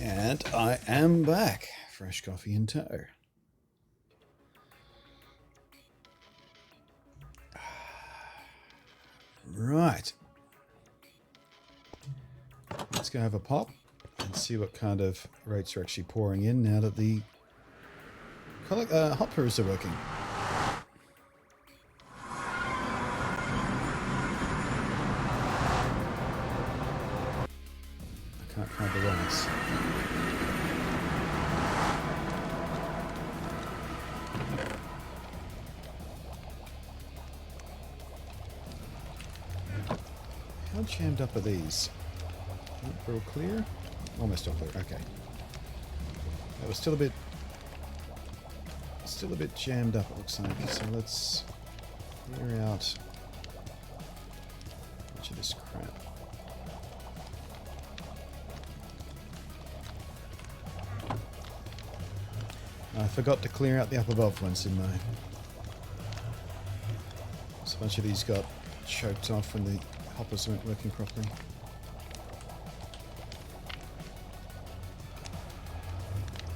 And I am back. Fresh coffee in tow. Right. Let's go have a pop and see what kind of rates are actually pouring in now that the hoppers are working. I can't find the rice. How jammed up are these? Not real clear? Almost all clear. Okay. That was still a bit jammed up, it looks like. So let's clear out much of this crap. I forgot to clear out the up above ones, didn't I? So a bunch of these got choked off when the hoppers weren't working properly.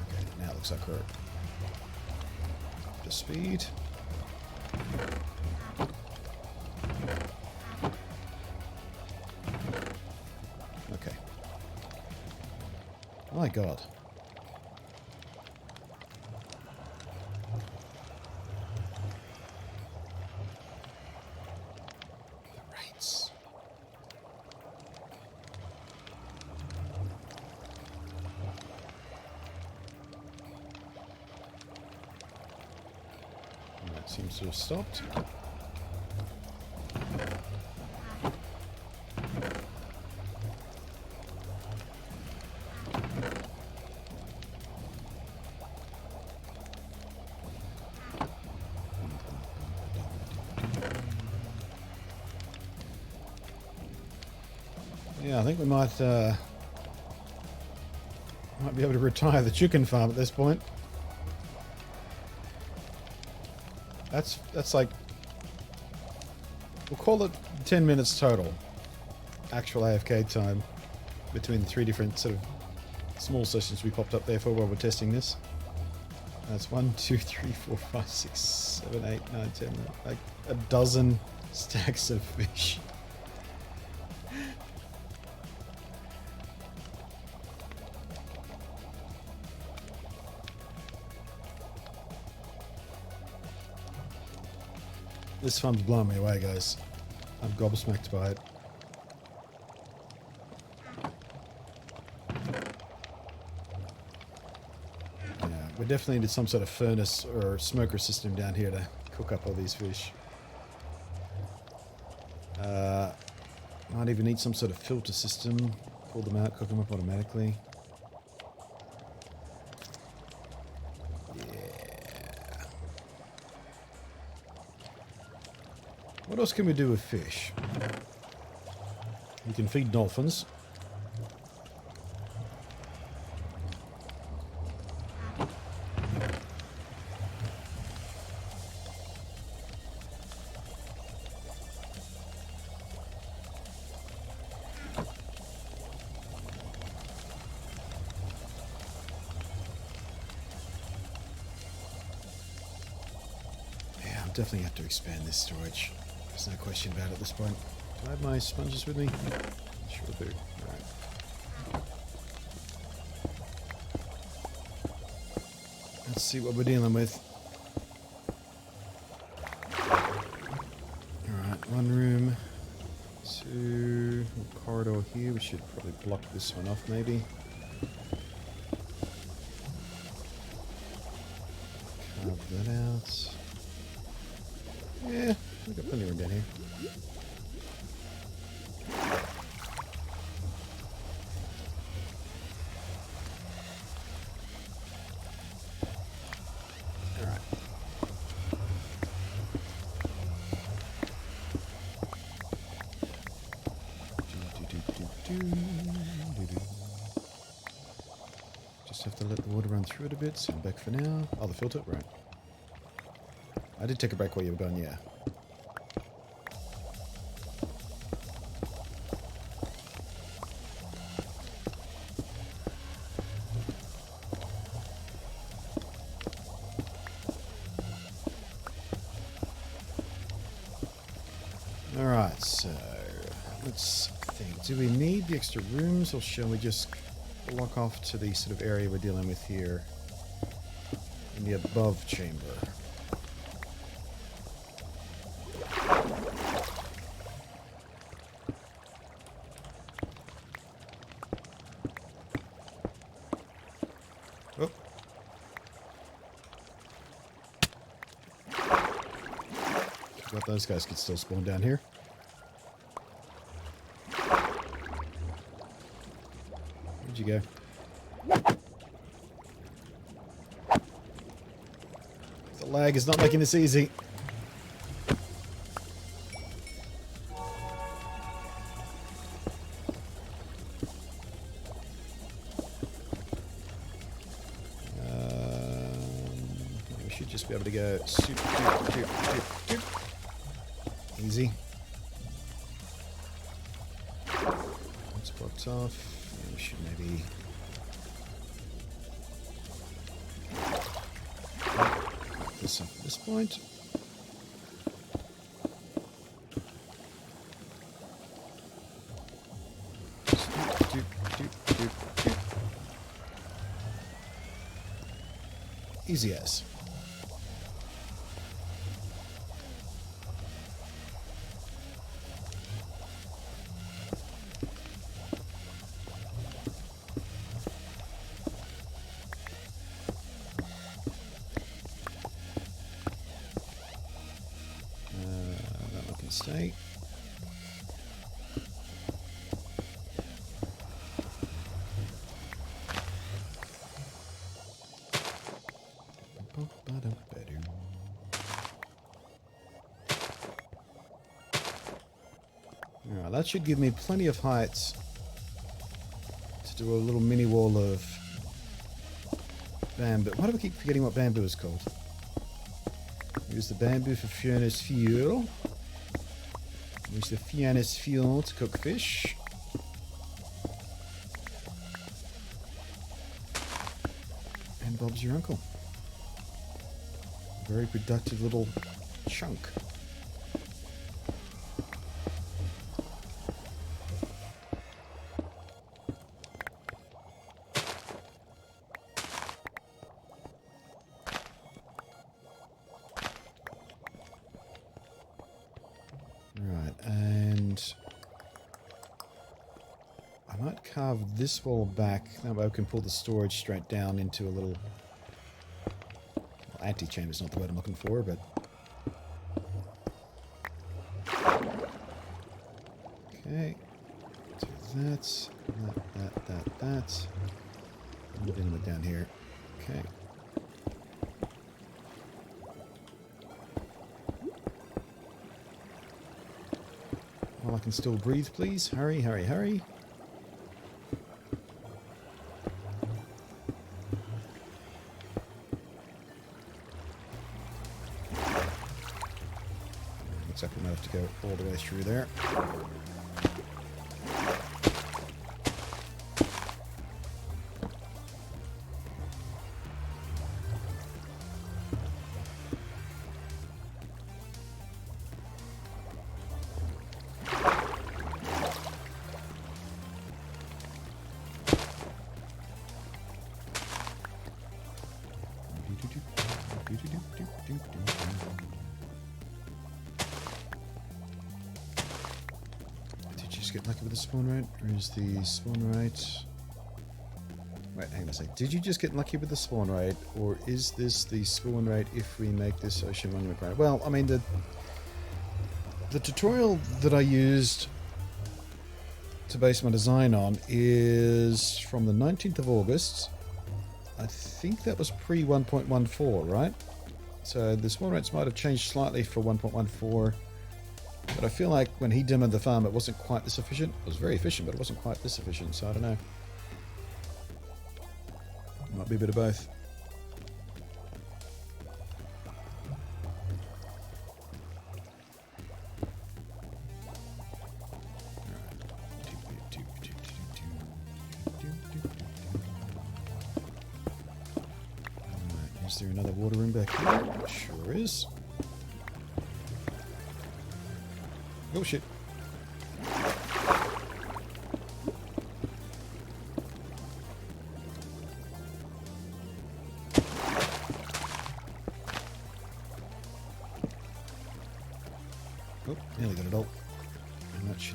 Okay, now it looks like we're up to speed. Okay. Oh my god. Seems to have stopped. Yeah, I think we might be able to retire the chicken farm at this point. That's like, we'll call it 10 minutes total actual AFK time between the three different sort of small sessions we popped up there for while we're testing this. That's 1, 2, 3, 4, 5, 6, 7, 8, 9, 10, like a dozen stacks of fish. This farm's blowing me away, guys. I'm gobsmacked by it. Yeah, we definitely need some sort of furnace or smoker system down here to cook up all these fish. Might even need some sort of filter system. Pull them out, cook them up automatically. What else can we do with fish? We can feed dolphins. Yeah, I'll definitely have to expand this storage. There's no question about it at this point. Do I have my sponges with me? Sure do. Right. Let's see what we're dealing with. Alright, one room. Two. Corridor here. We should probably block this one off maybe. Carve that out. Yeah. We've got plenty of room down here. Alright. Just have to let the water run through it a bit, so I'm back for now. Oh, the filter? Right. I did take a break while you were gone, yeah. Alright, so let's think. Do we need the extra rooms, or shall we just block off to the sort of area we're dealing with here in the above chamber? Oh. Forgot those guys could still spawn down here. Where'd you go? The lag is not making this easy. We should just be able to go super. Easy. That's blocked off. We should maybe this up at this point. Easy as. That one can stay. Alright, that should give me plenty of height to do a little mini wall of bamboo. Why do I keep forgetting what bamboo is called? Use the bamboo for furnace fuel. Use the furnace fuel to cook fish. And Bob's your uncle. A very productive little chunk. Right, and I might carve this wall back. That way I can pull the storage straight down into a little... Well, antechamber is not the word I'm looking for, but... Okay. Do that. That. I'm moving it down here. Okay. While I can still breathe, please. Hurry, hurry, hurry. Looks like we might have to go all the way through there. Did you just get lucky with the spawn rate? Or is the spawn rate... Wait, hang on a sec. Did you just get lucky with the spawn rate? Or is this the spawn rate if we make this ocean monument ground? Well, I mean, the tutorial that I used to base my design on is from the 19th of August. I think that was pre 1.14, right? So the spawn rates might have changed slightly for 1.14, but I feel like when he demoed the farm, it wasn't quite this efficient. It was very efficient, but it wasn't quite this efficient, so I don't know. Might be a bit of both. Is there another water room back here? Sure is. Oh shit.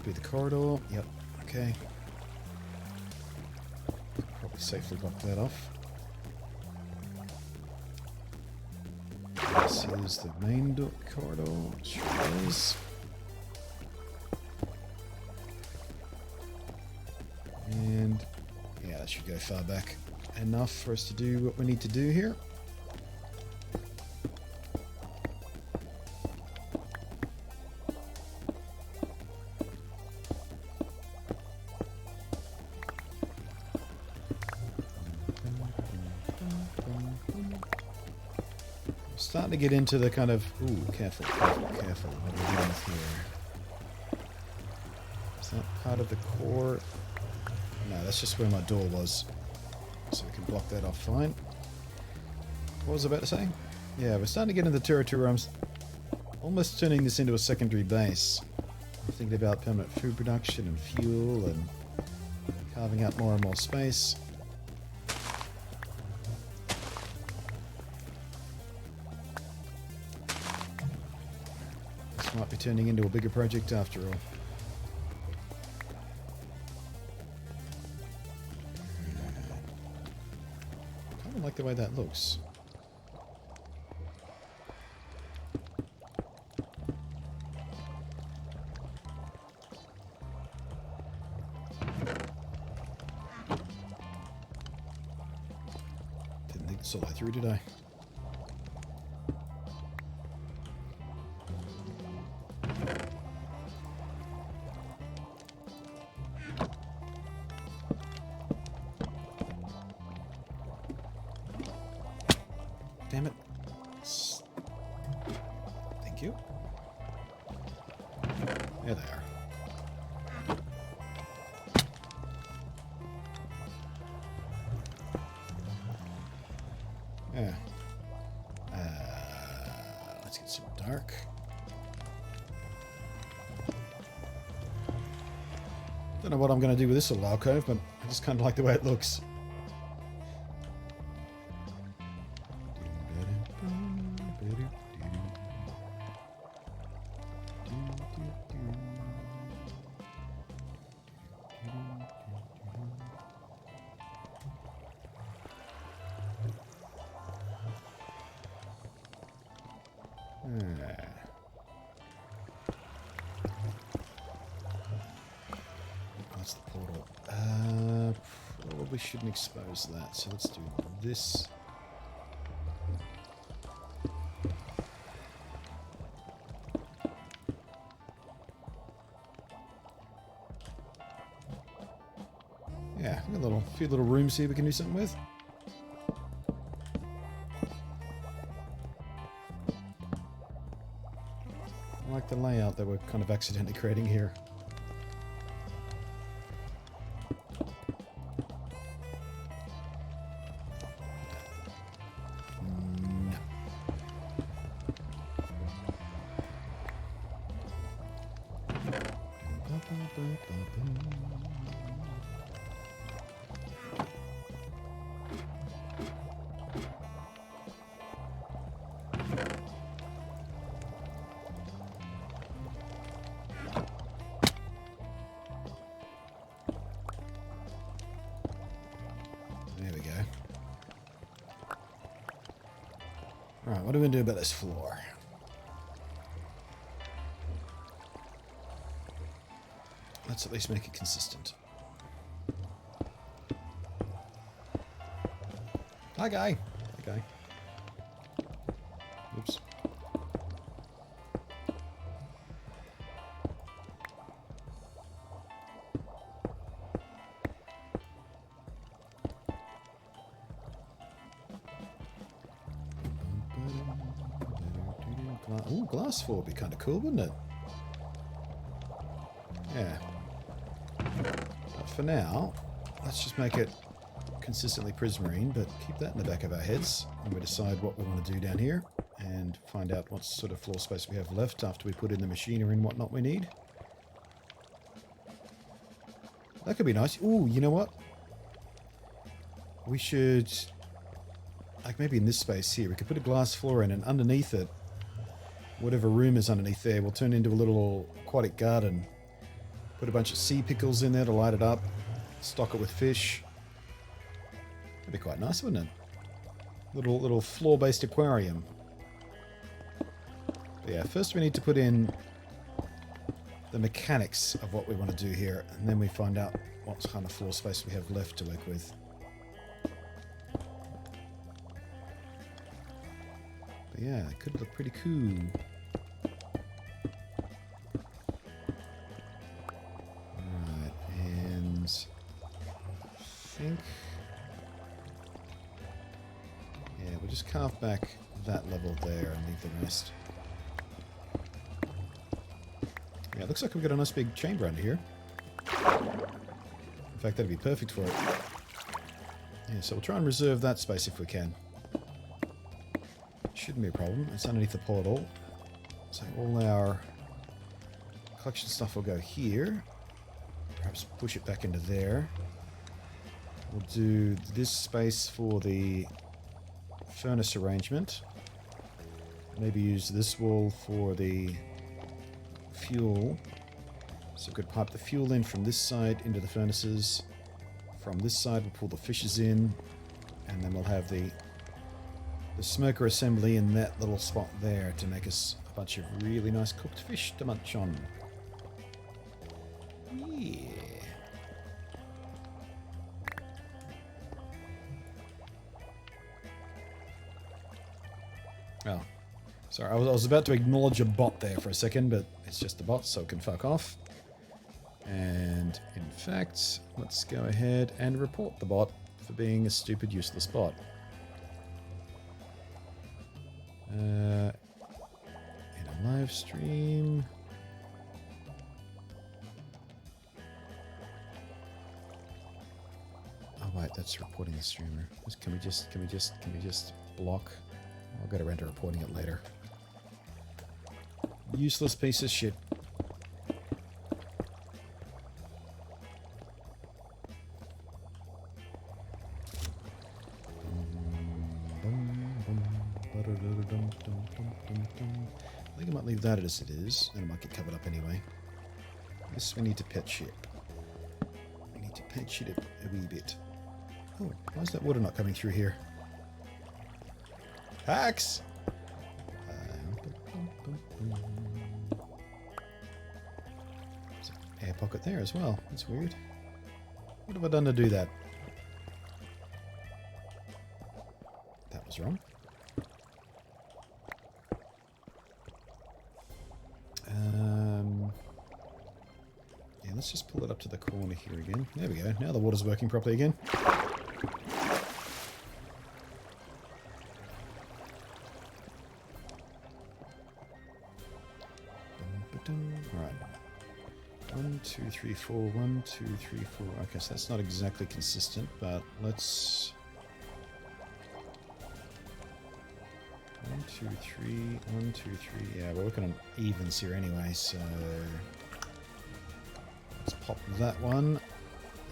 should be the corridor. Yep, okay. Probably safely block that off. This is the main door corridor. Sure is. And yeah, that should go far back enough for us to do what we need to do here. Starting to get into the kind of... Ooh, careful, careful, careful. What are we doing here? Is that part of the core? No, that's just where my door was. So we can block that off fine. What was I about to say? Yeah, we're starting to get into the territory where I'm almost turning this into a secondary base. I'm thinking about permanent food production and fuel and carving out more and more space. This might be turning into a bigger project after all. I don't like the way that looks. Didn't think this all the way through, did I? Damn it. Thank you. There they are. Yeah. Let's get some dark. Don't know what I'm going to do with this little alcove, but I just kind of like the way it looks. That's the portal. Probably shouldn't expose that, so let's do this. Yeah, a few little rooms here we can do something with. I like the layout that we're kind of accidentally creating here. There we go. Alright, what are we going to do about this floor? Let's at least make it consistent. Hi, guy. Hi, guy. Oops. Ooh, glass floor would be kind of cool, wouldn't it? Yeah. But for now, let's just make it consistently prismarine, but keep that in the back of our heads when we decide what we want to do down here and find out what sort of floor space we have left after we put in the machinery and whatnot we need. That could be nice. Ooh, you know what? We should, like maybe in this space here, we could put a glass floor in and underneath it, whatever room is underneath there will turn into a little aquatic garden. Put a bunch of sea pickles in there to light it up. Stock it with fish. That'd be quite nice, wouldn't it? Little floor-based aquarium. But yeah, first we need to put in the mechanics of what we want to do here, and then we find out what kind of floor space we have left to work with. But yeah, it could look pretty cool. Alright, and I think... yeah, we'll just carve back that level there and leave the rest. Yeah, it looks like we've got a nice big chamber under here. In fact, that'd be perfect for it. Yeah, so we'll try and reserve that space if we can. Shouldn't be a problem. It's underneath the portal. So all our collection stuff will go here. Perhaps push it back into there. We'll do this space for the furnace arrangement. Maybe use this wall for the fuel. So we could pipe the fuel in from this side into the furnaces. From this side we'll pull the fishes in, and then we'll have the smoker assembly in that little spot there to make us a bunch of really nice cooked fish to munch on. Yeah. Oh. Sorry, I was about to acknowledge a bot there for a second, but it's just a bot, so it can fuck off. And in fact, let's go ahead and report the bot for being a stupid, useless bot. In a live stream. Oh wait, that's reporting the streamer. Can we just block? I'll go around to reporting it later. Useless piece of shit. I think I might leave that as it is, and it might get covered up anyway. This we need to pet shit. We need to pet shit a wee bit. Oh, why is that water not coming through here? Hacks! There's an air pocket there as well. That's weird. What have I done to do that? That was wrong. Yeah, let's just pull it up to the corner here again. There we go. Now the water's working properly again. Alright. 1, 2, 3, 4. 1, 2, 3, 4. Okay, so that's not exactly consistent, but let's... 1, 2, 3. 1, 2, 3. Yeah, we're working on evens here anyway, so... let's pop that one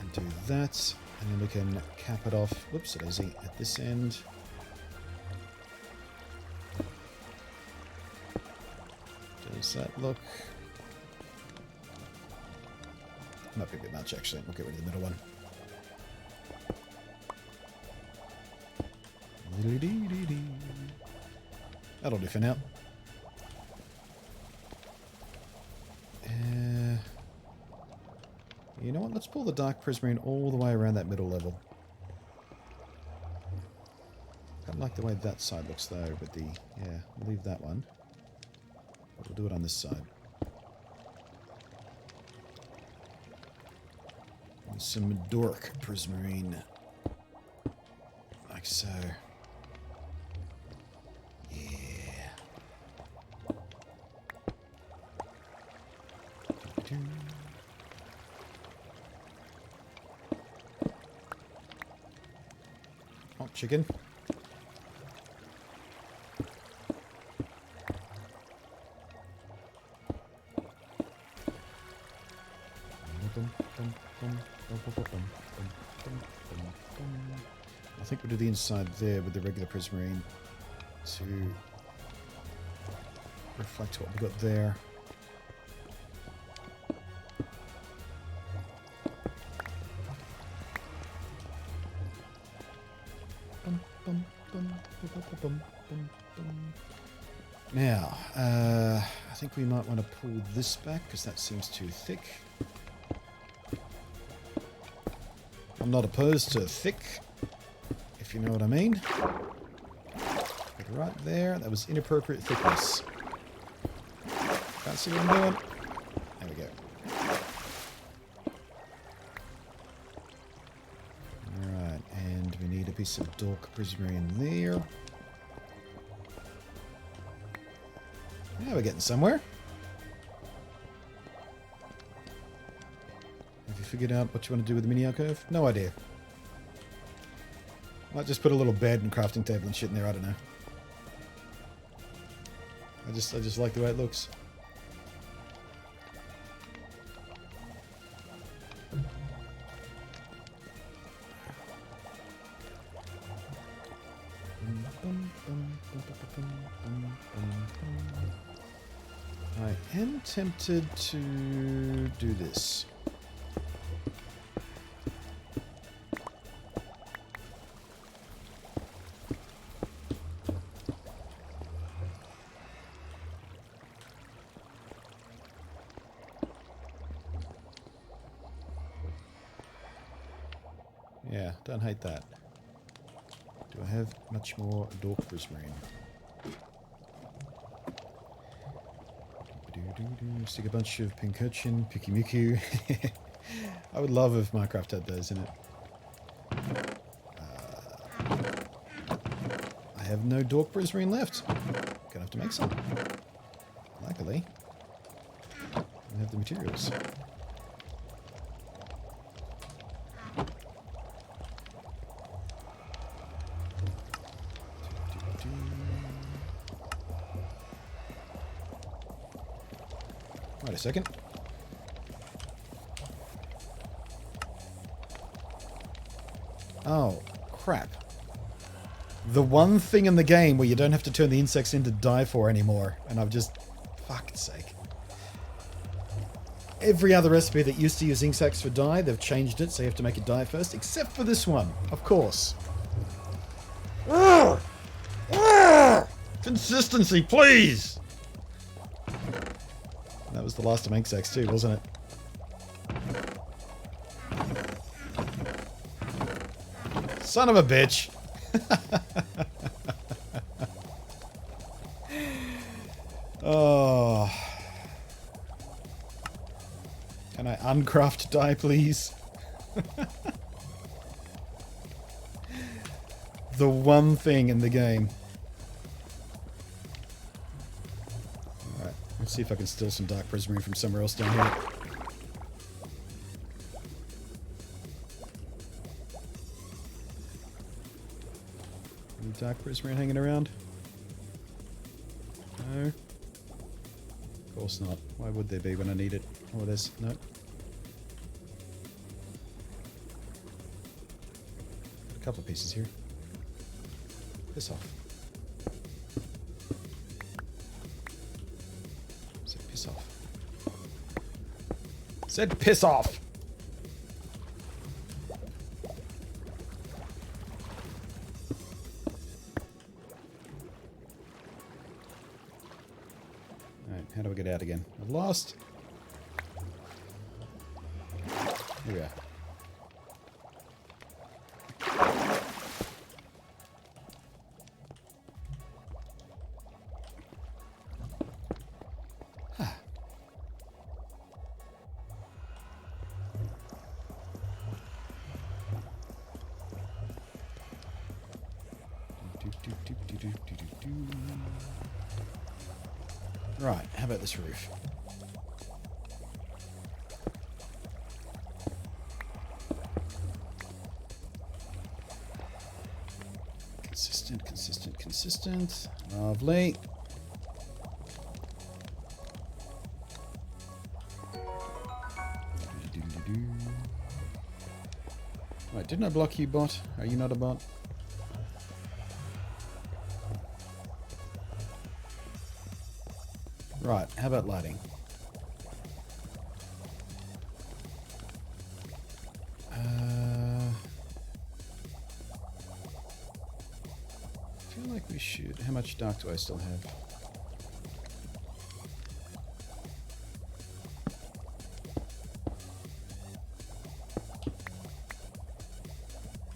and do that, and then we can cap it off. Whoops, daisy, at this end. Does that look? Might be a bit much actually. We'll get rid of the middle one. That'll do for now. You know what? Let's pull the dark prismarine all the way around that middle level. I don't like the way that side looks though, with the... yeah, we'll leave that one. But we'll do it on this side. And some dark prismarine. Like so. Yeah. Oh, chicken. I think we'll do the inside there with the regular prismarine to reflect what we've got there. Now, I think we might want to pull this back because that seems too thick. I'm not opposed to thick, if you know what I mean. But right there, that was inappropriate thickness. Can't see what I'm doing. There we go. Alright, and we need a piece of dark prismarine in there. Yeah, we're getting somewhere. Have you figured out what you want to do with the mini alcove? No idea. Might just put a little bed and crafting table and shit in there, I don't know. I just like the way it looks. I am tempted to do this. Yeah, don't hate that. Do I have much more dork prismarine? Stick a bunch of pincurchin, pikimiku. I would love if Minecraft had those in it. I have no dork prismarine left. Gonna have to make some. Luckily, I have the materials. Wait a second. Oh, crap. The one thing in the game where you don't have to turn the insects into dye for anymore, and I've just... fuck's sake. Every other recipe that used to use insects for dye, they've changed it, so you have to make it dye first, except for this one, of course. Consistency, please! That was the last of insects too, wasn't it? Son of a bitch! Oh. Can I uncraft dye, please? The one thing in the game. Alright, let's see if I can steal some dark prismarine from somewhere else down here. Any dark prismarine hanging around? No. Of course not. Why would there be when I need it? Oh, there's... no. A couple of pieces here. Piss off. Said piss off. Said piss off! Alright, how do we get out again? I've lost. Here we are. Right, how about this roof? Consistent, consistent, consistent. Lovely. Right, didn't I block you, bot? Are you not a bot? Right, how about lighting? feel like we should... How much dark do I still have?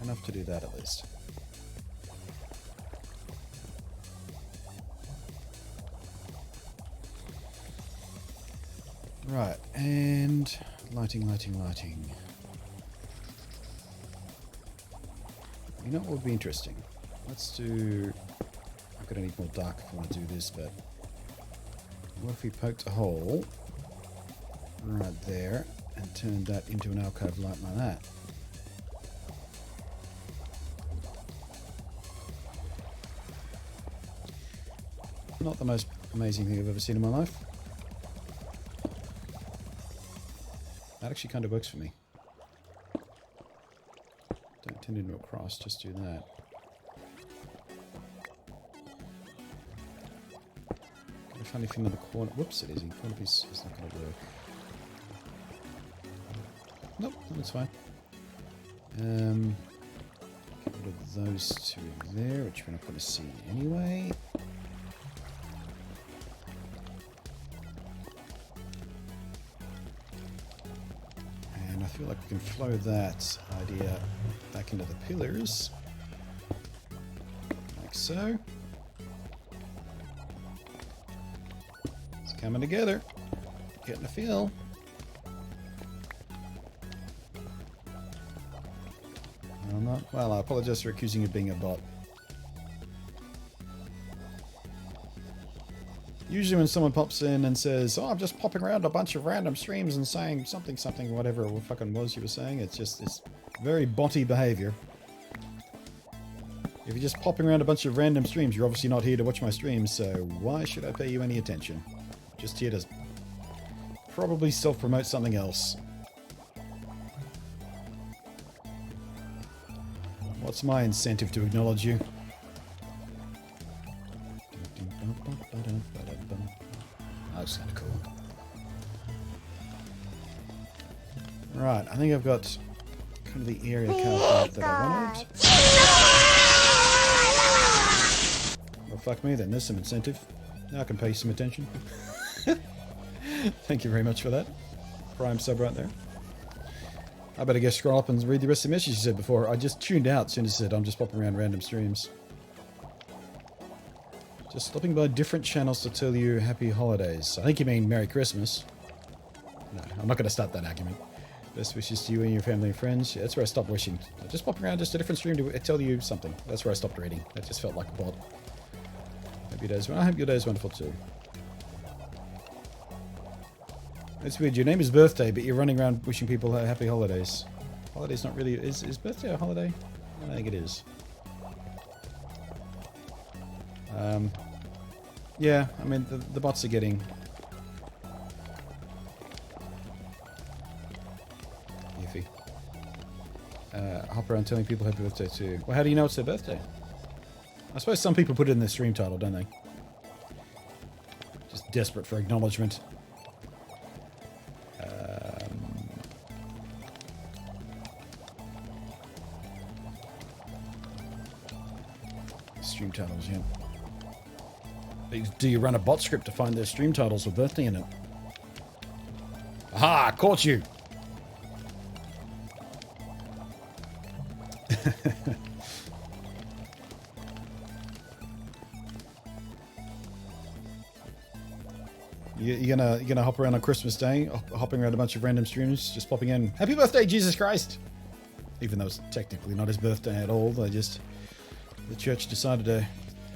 Enough to do that at least. Right, and lighting. You know what would be interesting? Let's do... I'm gonna need more dark if I want to do this, but... What if we poked a hole right there and turned that into an alcove light like that? Not the most amazing thing I've ever seen in my life. That actually kind of works for me. Don't turn into a cross, just do that. Got a funny thing in the corner. Whoops, it is. In corner piece is not going to work. Nope, that's fine. Get rid of those two there, which we're not going to see anyway. I feel like we can flow that idea back into the pillars, like so. It's coming together, getting a feel. I'm not, well, I apologize for accusing you of being a bot. Usually when someone pops in and says, oh, I'm just popping around a bunch of random streams and saying something, whatever it fucking was you were saying, it's very botty behavior. If you're just popping around a bunch of random streams, you're obviously not here to watch my streams, so why should I pay you any attention? Just here to probably self-promote something else. What's my incentive to acknowledge you? That's kind of cool. Right, I think I've got kind of the area carved out that I wanted. Well, fuck me then, there's some incentive. Now I can pay you some attention. Thank you very much for that. Prime sub right there. I better just scroll up and read the rest of the message you said before. I just tuned out as soon as I said I'm just popping around random streams. Just stopping by different channels to tell you happy holidays. I think you mean Merry Christmas. No, I'm not going to start that argument. Best wishes to you and your family and friends. Yeah, that's where I stopped wishing. I just pop around just a different stream to tell you something. That's where I stopped reading. That just felt like a bot. Hope your day's, I hope your day's wonderful too. It's weird. Your name is birthday, but you're running around wishing people happy holidays. Holiday's not really... Is birthday a holiday? I don't think it is. Yeah, I mean, the bots are getting... iffy. Hop around telling people happy birthday too. Well, how do you know it's their birthday? I suppose some people put it in their stream title, don't they? Just desperate for acknowledgement. Stream titles, yeah. Do you run a bot script to find their stream titles with birthday in it? Aha! Caught you! You're gonna hop around on Christmas Day, hopping around a bunch of random streams, just popping in, happy birthday, Jesus Christ! Even though it's technically not his birthday at all, the church decided to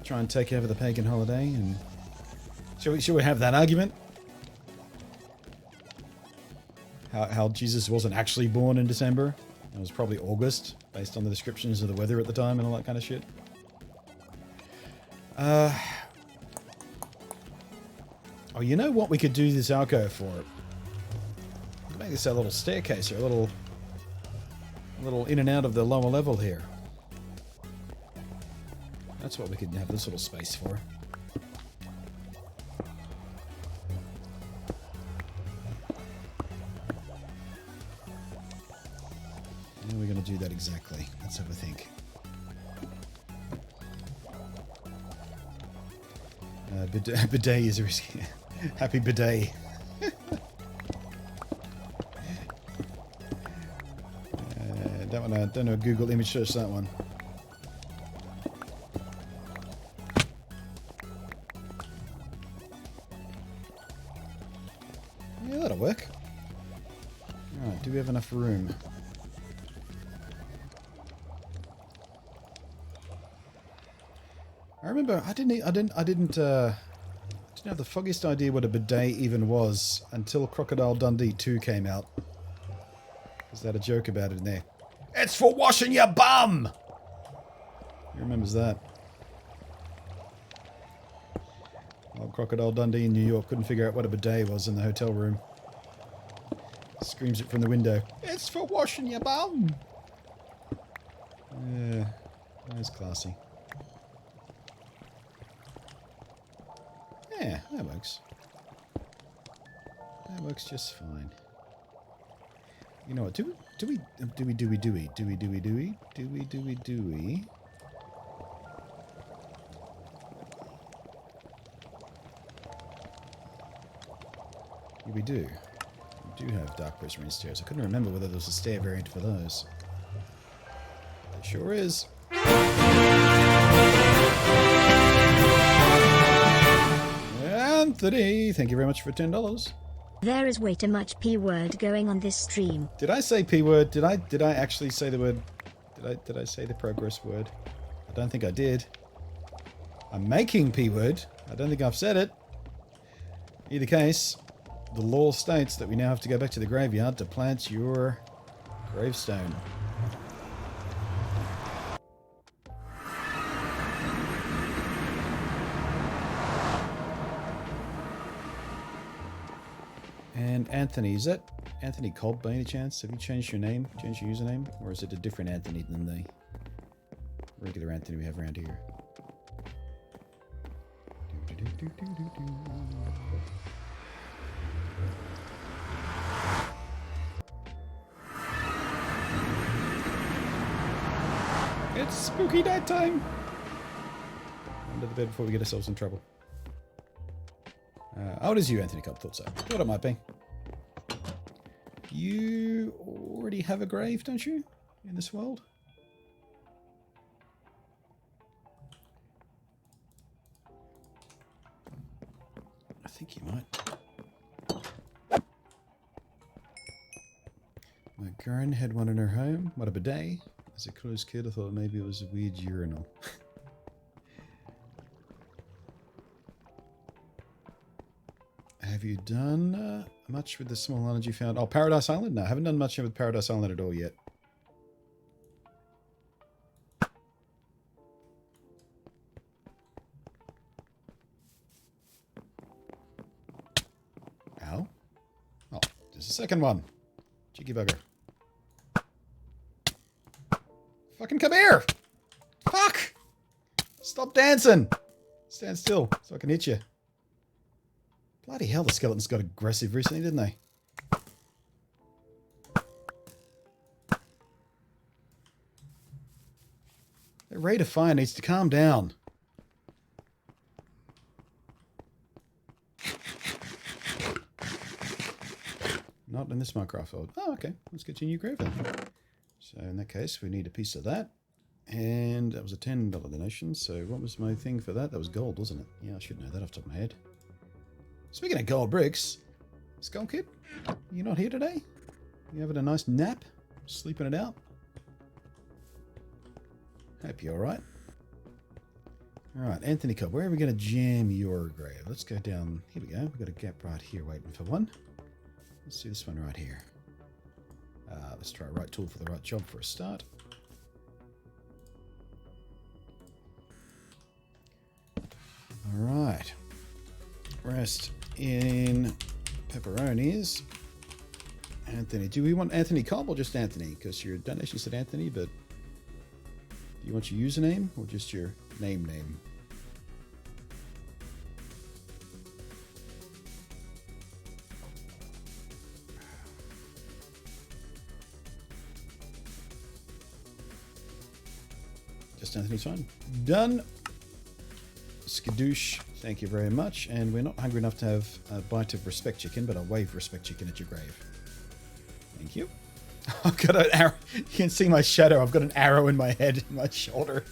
try and take over the pagan holiday, and should we have that argument? How Jesus wasn't actually born in December. It was probably August, based on the descriptions of the weather at the time and all that kind of shit. Oh, you know what we could do this alcove for? Make this a little staircase or a little in and out of the lower level here. That's what we could have this little space for. How are we going to do that exactly? Let's have a think. Bidet is risky. Happy bidet. That one, I don't know. Google image search that one. Yeah, that'll work. Alright, do we have enough room? I remember I didn't have the foggiest idea what a bidet even was until Crocodile Dundee 2 came out. Because they had a joke about it in there. It's for washing your bum! Who remembers that? Old Crocodile Dundee in New York couldn't figure out what a bidet was in the hotel room. Screams it from the window. It's for washing your bum! Yeah, that was classy. Yeah, that works. That works just fine. You know what? Do we? Yeah, we do. We do have dark prismarine stairs. I couldn't remember whether there was a stair variant for those. There sure is. Anthony, thank you very much for $10. There is way too much P-word going on this stream. Did I say P-word? Did I actually say the word? Did I say the progress word? I don't think I did. I'm making P-word. I don't think I've said it. Either case, the law states that we now have to go back to the graveyard to plant your gravestone. And Anthony, is that Anthony Cobb by any chance? Have you changed your name? Changed your username? Or is it a different Anthony than the regular Anthony we have around here? It's spooky night time! Under the bed before we get ourselves in trouble. Oh, it is you, Anthony Cobb. Thought so. Thought it might be. You already have a grave, don't you? In this world? I think you might. My Gurn had one in her home. What a bidet. As a close kid, I thought maybe it was a weird urinal. Have you done much with the small island you found? Oh, Paradise Island? No, I haven't done much with Paradise Island at all yet. Ow. Oh, there's a second one. Cheeky bugger. Fucking come here! Fuck! Stop dancing! Stand still so I can hit you. Bloody hell, the skeletons got aggressive recently, didn't they? That rate of fire needs to calm down. Not in this Minecraft. Oh, okay. Let's get you a new grave then. So in that case, we need a piece of that. And that was a $10 donation. So what was my thing for that? That was gold, wasn't it? Yeah, I should know that off the top of my head. Speaking of gold bricks, Skull Kid, you not here today? You having a nice nap? Sleeping it out? Hope you're alright. Alright, Anthony Cobb, where are we going to jam your grave? Let's go down. Here we go. We've got a gap right here waiting for one. Let's do this one right here. Let's try right tool for the right job for a start. Alright. Rest in pepperonis. Anthony. Do we want Anthony Cobb or just Anthony? Because your donation said Anthony, but do you want your username or just your name? Just Anthony's fine. Done. Skadoosh, thank you very much. And we're not hungry enough to have a bite of respect chicken, but I'll wave respect chicken at your grave. Thank you. I've got an arrow. You can see my shadow. I've got an arrow in my head, in my shoulder.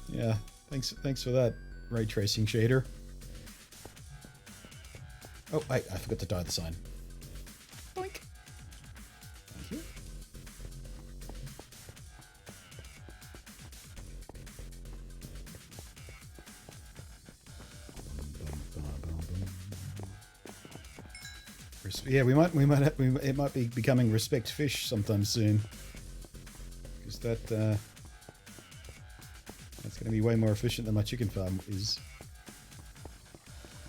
Yeah, thanks for that ray tracing shader. Oh, wait, I forgot to dye the sign. Boink. Thank you. Yeah, it might be becoming respect fish sometime soon, because that's going to be way more efficient than my chicken farm is.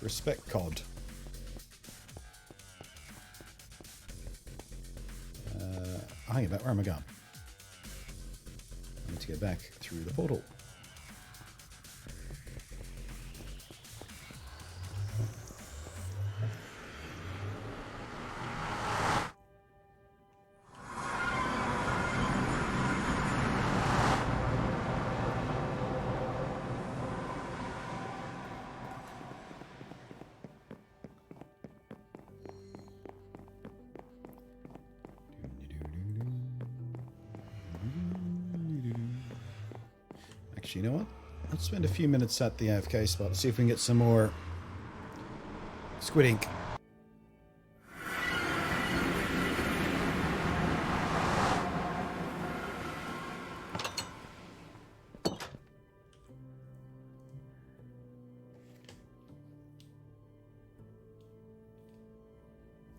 Respect cod. Hang about, where am I going? I need to get back through the portal. Actually, you know what? Let's spend a few minutes at the AFK spot, see if we can get some more squid ink.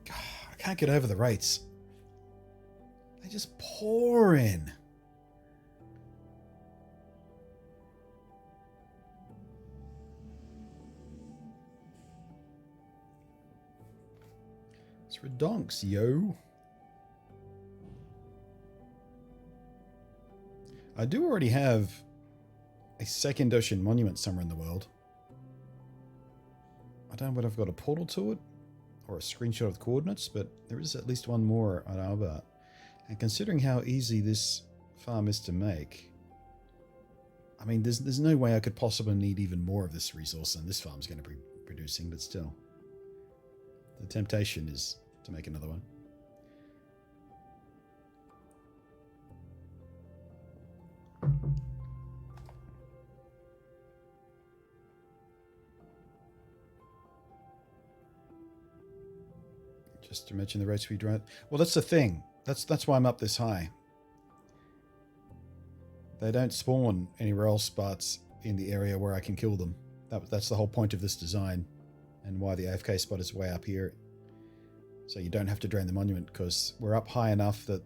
I can't get over the rates. They just pour in. It's redonks, yo. I do already have a second ocean monument somewhere in the world. I don't know whether I've got a portal to it or a screenshot of the coordinates, but there is at least one more I know about. And considering how easy this farm is to make, I mean, there's no way I could possibly need even more of this resource than this farm's going to be producing, but still. The temptation is to make another one. Just to mention the rates we drive. Well, that's the thing. That's why I'm up this high. They don't spawn anywhere else but in the area where I can kill them. That's the whole point of this design, and why the AFK spot is way up here. So you don't have to drain the monument, because we're up high enough that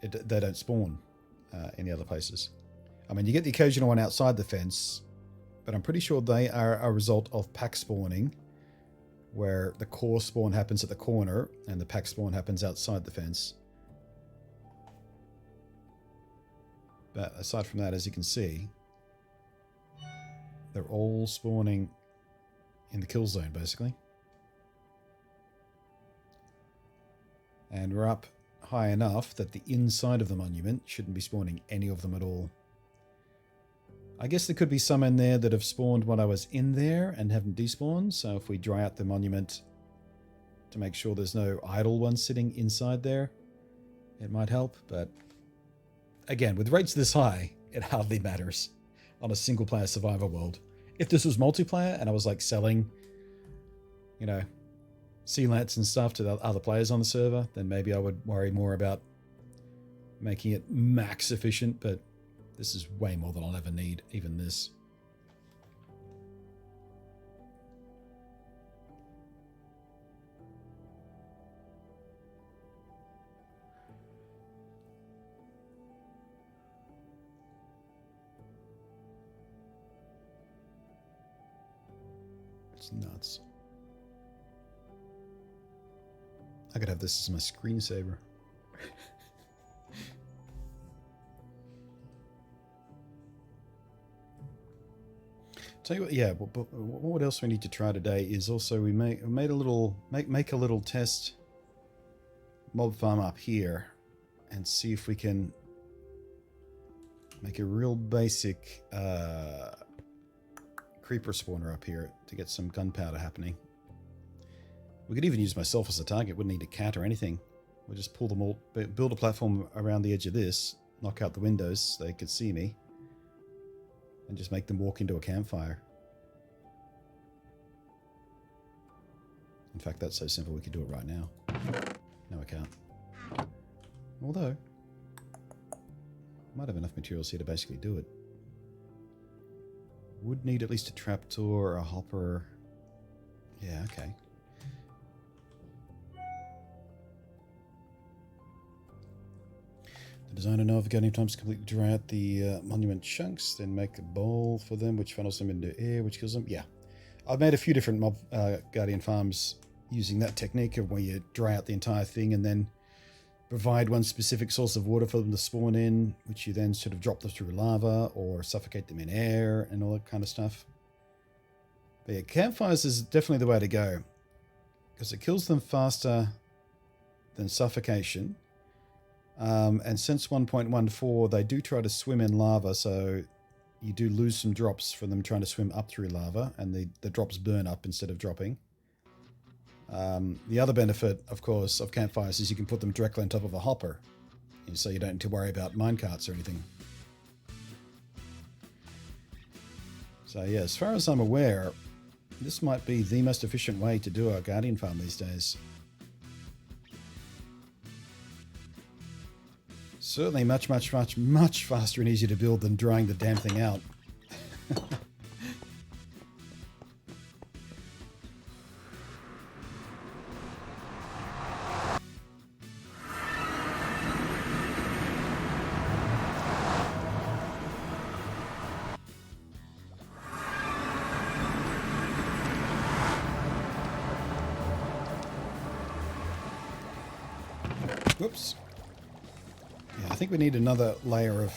they don't spawn any other places. I mean, you get the occasional one outside the fence, but I'm pretty sure they are a result of pack spawning, where the core spawn happens at the corner and the pack spawn happens outside the fence. But aside from that, as you can see, they're all spawning in the kill zone, basically. And we're up high enough that the inside of the monument shouldn't be spawning any of them at all. I guess there could be some in there that have spawned when I was in there and haven't despawned, so if we dry out the monument to make sure there's no idle ones sitting inside there, it might help. But again, with rates this high, it hardly matters on a single player survivor world. If this was multiplayer and I was like selling, you know, sealants and stuff to the other players on the server, then maybe I would worry more about making it max efficient, but this is way more than I'll ever need, even this. It's nuts. I could have this as my screensaver. Tell you what, yeah. But what else we need to try today is also we make a little test mob farm up here, and see if we can make a real basic creeper spawner up here to get some gunpowder happening. We could even use myself as a target. Wouldn't need a cat or anything. We'll just pull them all, build a platform around the edge of this, knock out the windows so they could see me, and just make them walk into a campfire. In fact, that's so simple we could do it right now. No, I can't. Although, I might have enough materials here to basically do it. Would need at least a trapdoor, a hopper. Yeah, okay. The designer navigating times to completely dry out the monument chunks, then make a bowl for them, which funnels them into air, which kills them. Yeah. I've made a few different mob guardian farms using that technique of where you dry out the entire thing and then provide one specific source of water for them to spawn in, which you then sort of drop them through lava or suffocate them in air and all that kind of stuff. But yeah, campfires is definitely the way to go because it kills them faster than suffocation. And since 1.14, they do try to swim in lava, so you do lose some drops from them trying to swim up through lava, and the drops burn up instead of dropping. The other benefit, of course, of campfires is you can put them directly on top of a hopper, so you don't need to worry about minecarts or anything. So yeah, as far as I'm aware, this might be the most efficient way to do a guardian farm these days. Certainly much faster and easier to build than drying the damn thing out. Whoops. Yeah, I think we need another layer of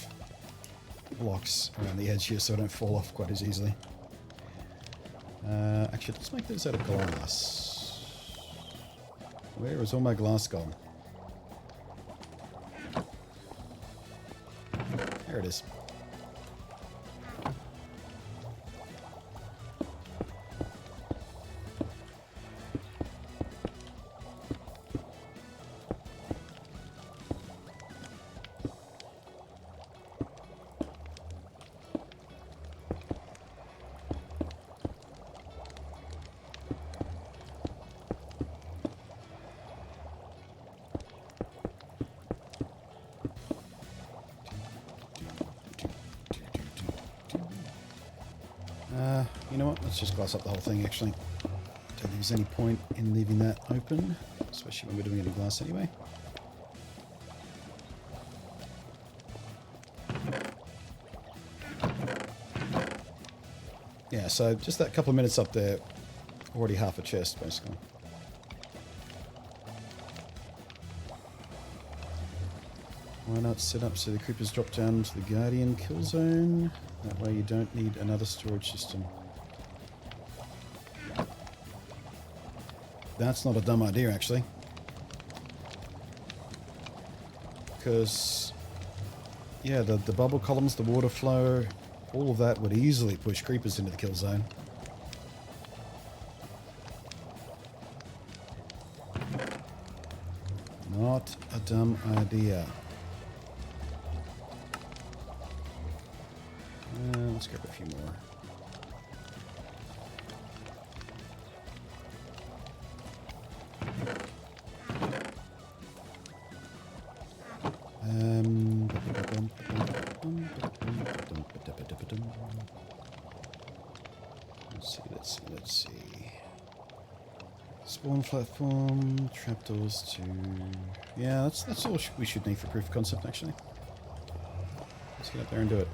blocks around the edge here so I don't fall off quite as easily. Actually, let's make those out of glass. Where is all my glass gone? There it is. You know what? Let's just glass up the whole thing, actually. Don't think there's any point in leaving that open, especially when we're doing it in glass anyway. Yeah, so just that couple of minutes up there, already half a chest, basically. Why not set up so the creepers drop down to the Guardian kill zone? That way you don't need another storage system. That's not a dumb idea, actually. Because, yeah, the bubble columns, the water flow, all of that would easily push creepers into the kill zone. Not a dumb idea. Let's grab a few more. Let's see. Spawn platform, trapdoors to... Yeah, that's all we should need for proof of concept, actually. Let's get up there and do it.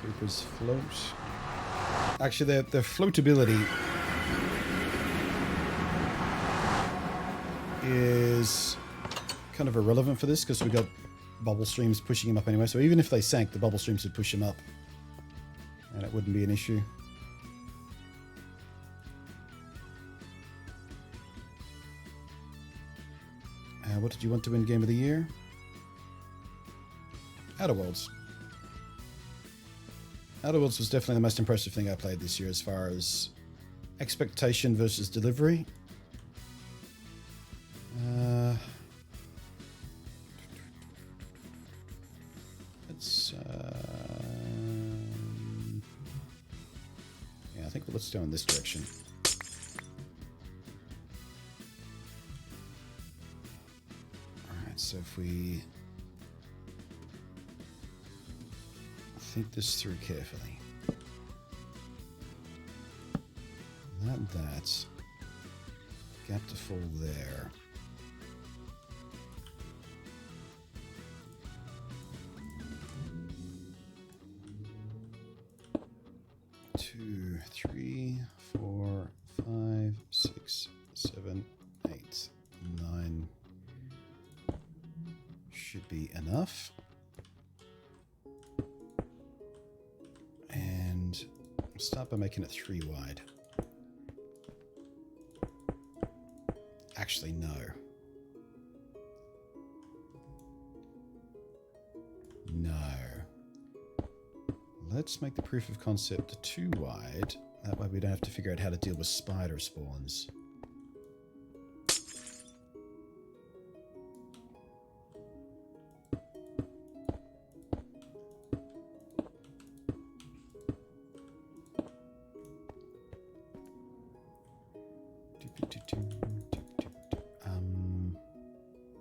Creepers float. Actually, their floatability is kind of irrelevant for this because we've got bubble streams pushing them up anyway. So even if they sank, the bubble streams would push them up and it wouldn't be an issue. What did you want to win Game of the Year? Outer Worlds. Outer Worlds was definitely the most impressive thing I played this year as far as expectation versus delivery. Yeah, I think let's go in this direction. Alright, so if we think this through carefully. That. Gap to fall there. Two, three, 4, 5, 6, 7, 8, 9. Should be enough. And I'll start by making it 3 wide. Actually, no. No. Let's make the proof of concept 2 wide. That way we don't have to figure out how to deal with spider spawns.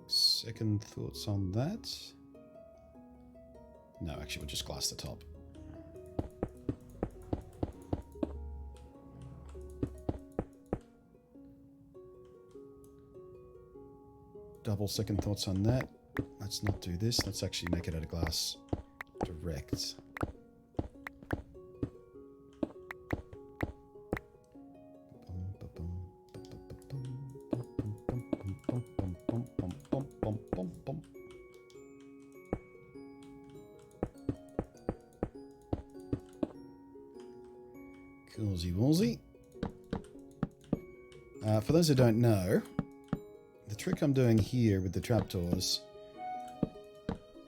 Second thoughts on that? No, actually we'll just glass the top. Double second thoughts on that. Let's not do this. Let's actually make it out of glass direct. Coolsy woolsy. For those who don't know, the trick I'm doing here with the trapdoors,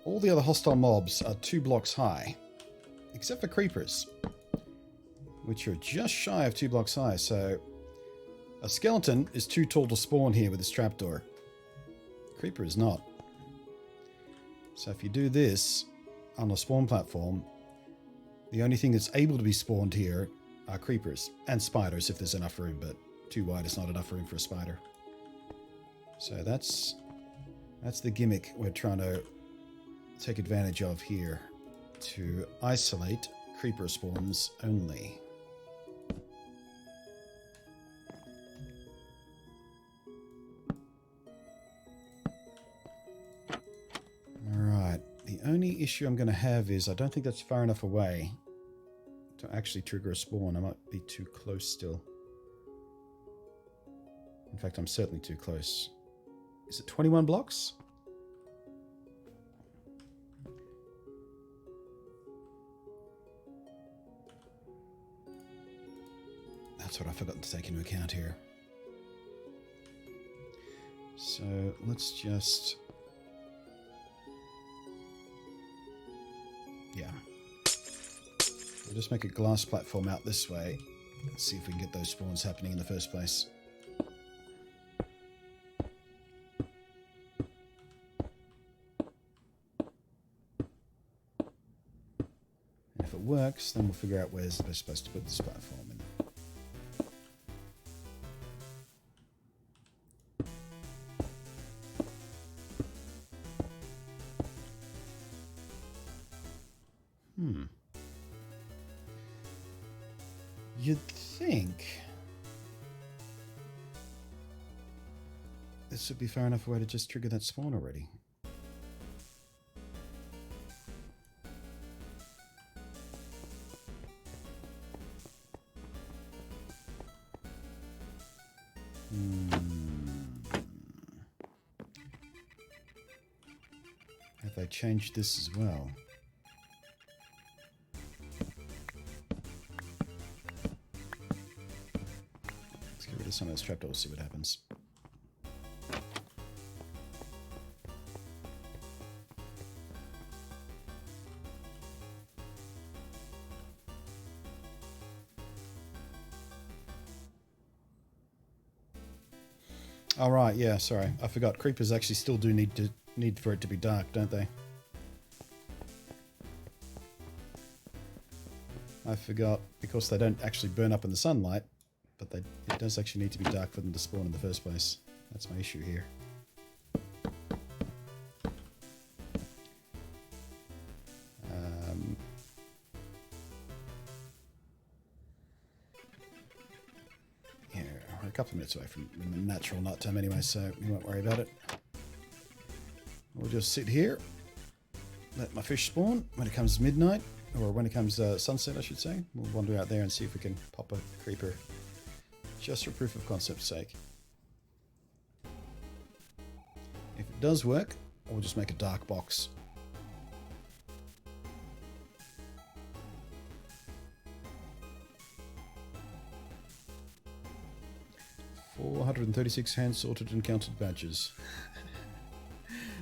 all the other hostile mobs are 2 blocks high, except for creepers, which are just shy of 2 blocks high, so a skeleton is too tall to spawn here with this trapdoor. Creeper is not. So if you do this on a spawn platform, the only thing that's able to be spawned here are creepers and spiders if there's enough room, but 2 wide is not enough room for a spider. So that's the gimmick we're trying to take advantage of here, to isolate creeper spawns only. Alright, the only issue I'm going to have is I don't think that's far enough away to actually trigger a spawn. I might be too close still. In fact, I'm certainly too close. Is it 21 blocks? That's what I've forgotten to take into account here. So let's just... yeah. We'll just make a glass platform out this way. Let's see if we can get those spawns happening in the first place. And if it works, then we'll figure out where's we're supposed to put this platform in. You'd think this would be far enough away to just trigger that spawn already. Have they changed this as well? Let's get rid of some of those trapdoors, see what happens. Oh right, yeah, sorry. I forgot. Creepers actually still do need for it to be dark, don't they? I forgot, because they don't actually burn up in the sunlight, but it does actually need to be dark for them to spawn in the first place. That's my issue here. Yeah, we're a couple of minutes away from natural night time anyway, so we won't worry about it. We'll just sit here, let my fish spawn. When it comes midnight, or when it comes sunset, I should say, we'll wander out there and see if we can pop a creeper, just for proof of concept's sake. If it does work, we'll just make a dark box. $436 hand-sorted and counted badges.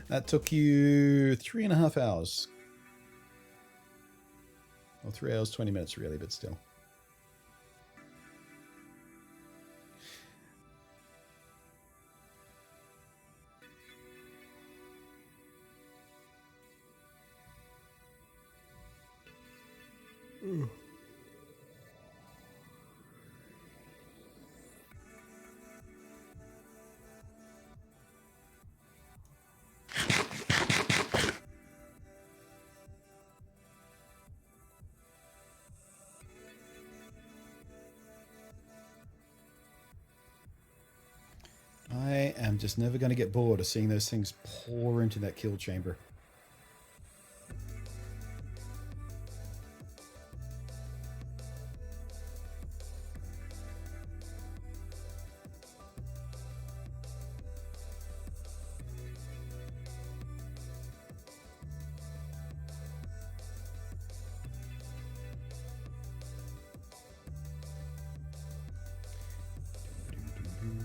That took you 3.5 hours. Or 3 hours, 20 minutes really, but still. Ooh. I am just never going to get bored of seeing those things pour into that kill chamber.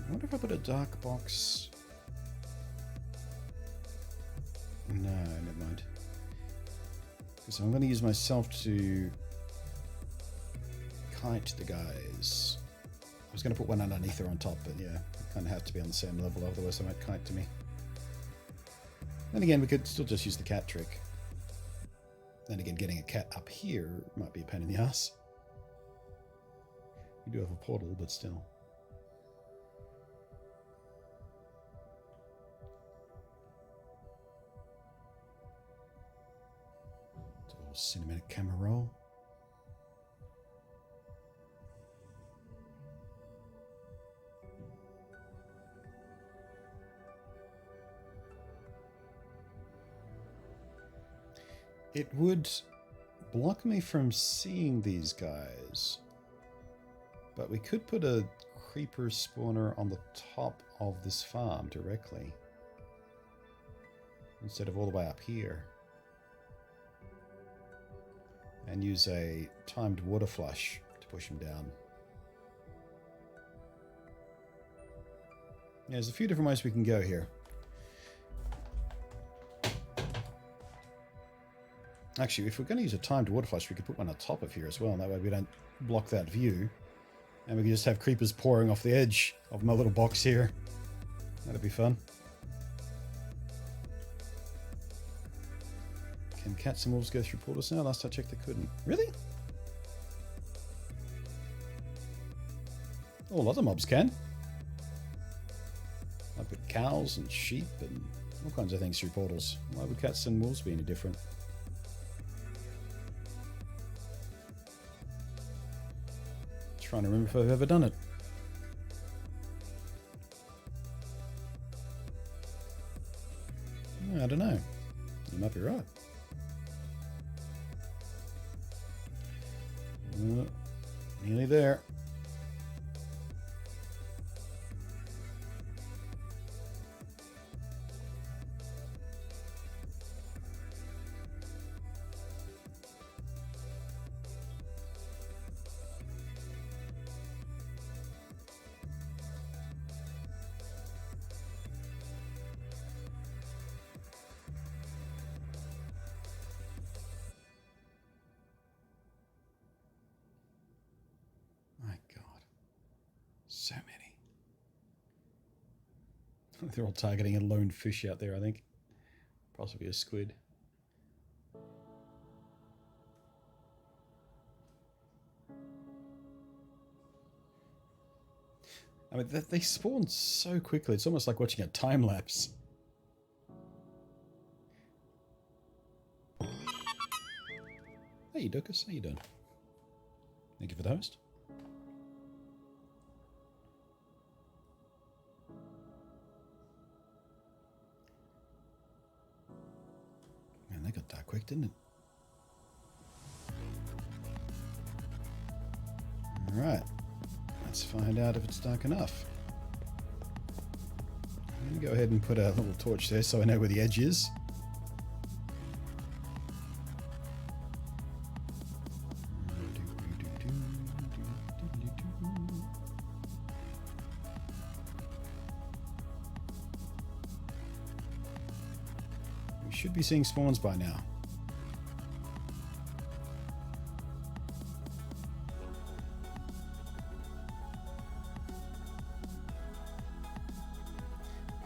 I wonder if I put a dark box. No, never mind. Because I'm going to use myself to kite the guys. I was going to put one underneath or on top, but yeah, I kind of have to be on the same level, otherwise they won't kite to me. Then again, we could still just use the cat trick. Then again, getting a cat up here might be a pain in the ass. We do have a portal, but still. Cinematic camera roll. It would block me from seeing these guys, but we could put a creeper spawner on the top of this farm directly instead of all the way up here. And use a timed water flush to push him down. Yeah, there's a few different ways we can go here. Actually, if we're going to use a timed water flush, we could put one on top of here as well. And that way we don't block that view. And we can just have creepers pouring off the edge of my little box here. That'd be fun. Can cats and wolves go through portals now? Last I checked, they couldn't. Really? All other mobs can. Like with cows and sheep and all kinds of things through portals. Why would cats and wolves be any different? Trying to remember if I've ever done it. I don't know. You might be right. Nearly there. I They're all targeting a lone fish out there, I think. Possibly a squid. I mean, they spawn so quickly. It's almost like watching a time lapse. Hey, Duckus. How you doing? Thank you for the host. Man, that got dark quick, didn't it? Alright. Let's find out if it's dark enough. I'm going to go ahead and put a little torch there so I know where the edge is. We should be seeing spawns by now.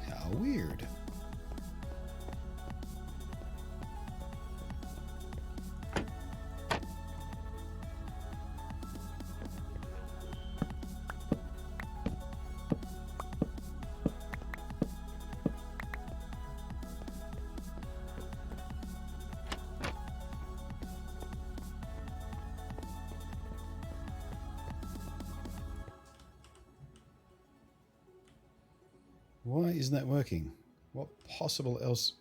How weird. Why isn't that working? What possible else?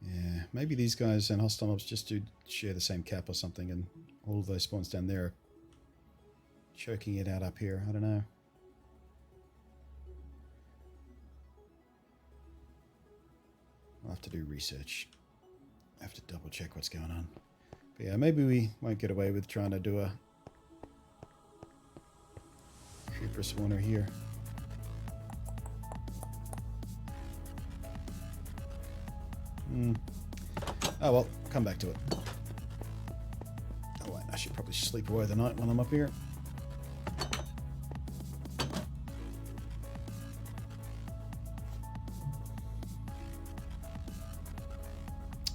Yeah, maybe these guys and hostile mobs just do share the same cap or something, and all of those spawns down there are choking it out up here. I don't know. I'll have to do research. I have to double check what's going on. But yeah, maybe we won't get away with trying to do a creeper spawner here. Oh well, come back to it. Oh wait, I should probably sleep away the night when I'm up here.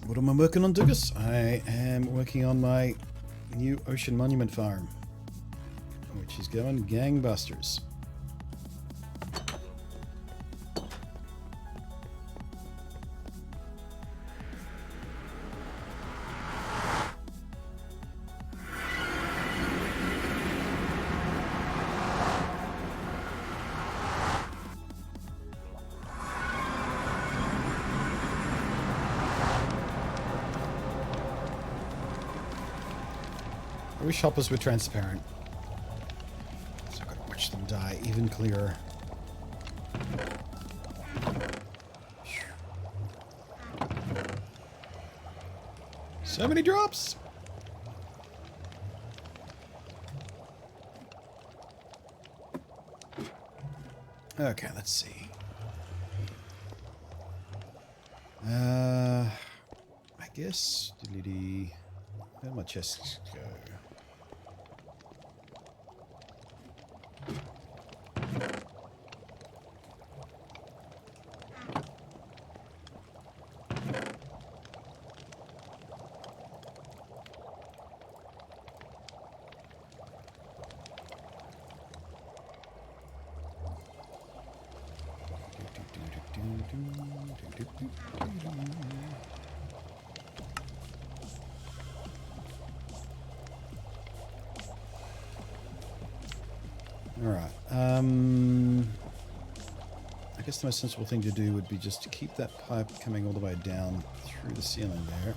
What am I working on, Douglas? I am working on my new ocean monument farm, which is going gangbusters. I wish hoppers were transparent, so I could watch them die even clearer. So many drops! Okay, let's see. I guess... Where'd my chests go? Alright, I guess the most sensible thing to do would be just to keep that pipe coming all the way down through the ceiling there.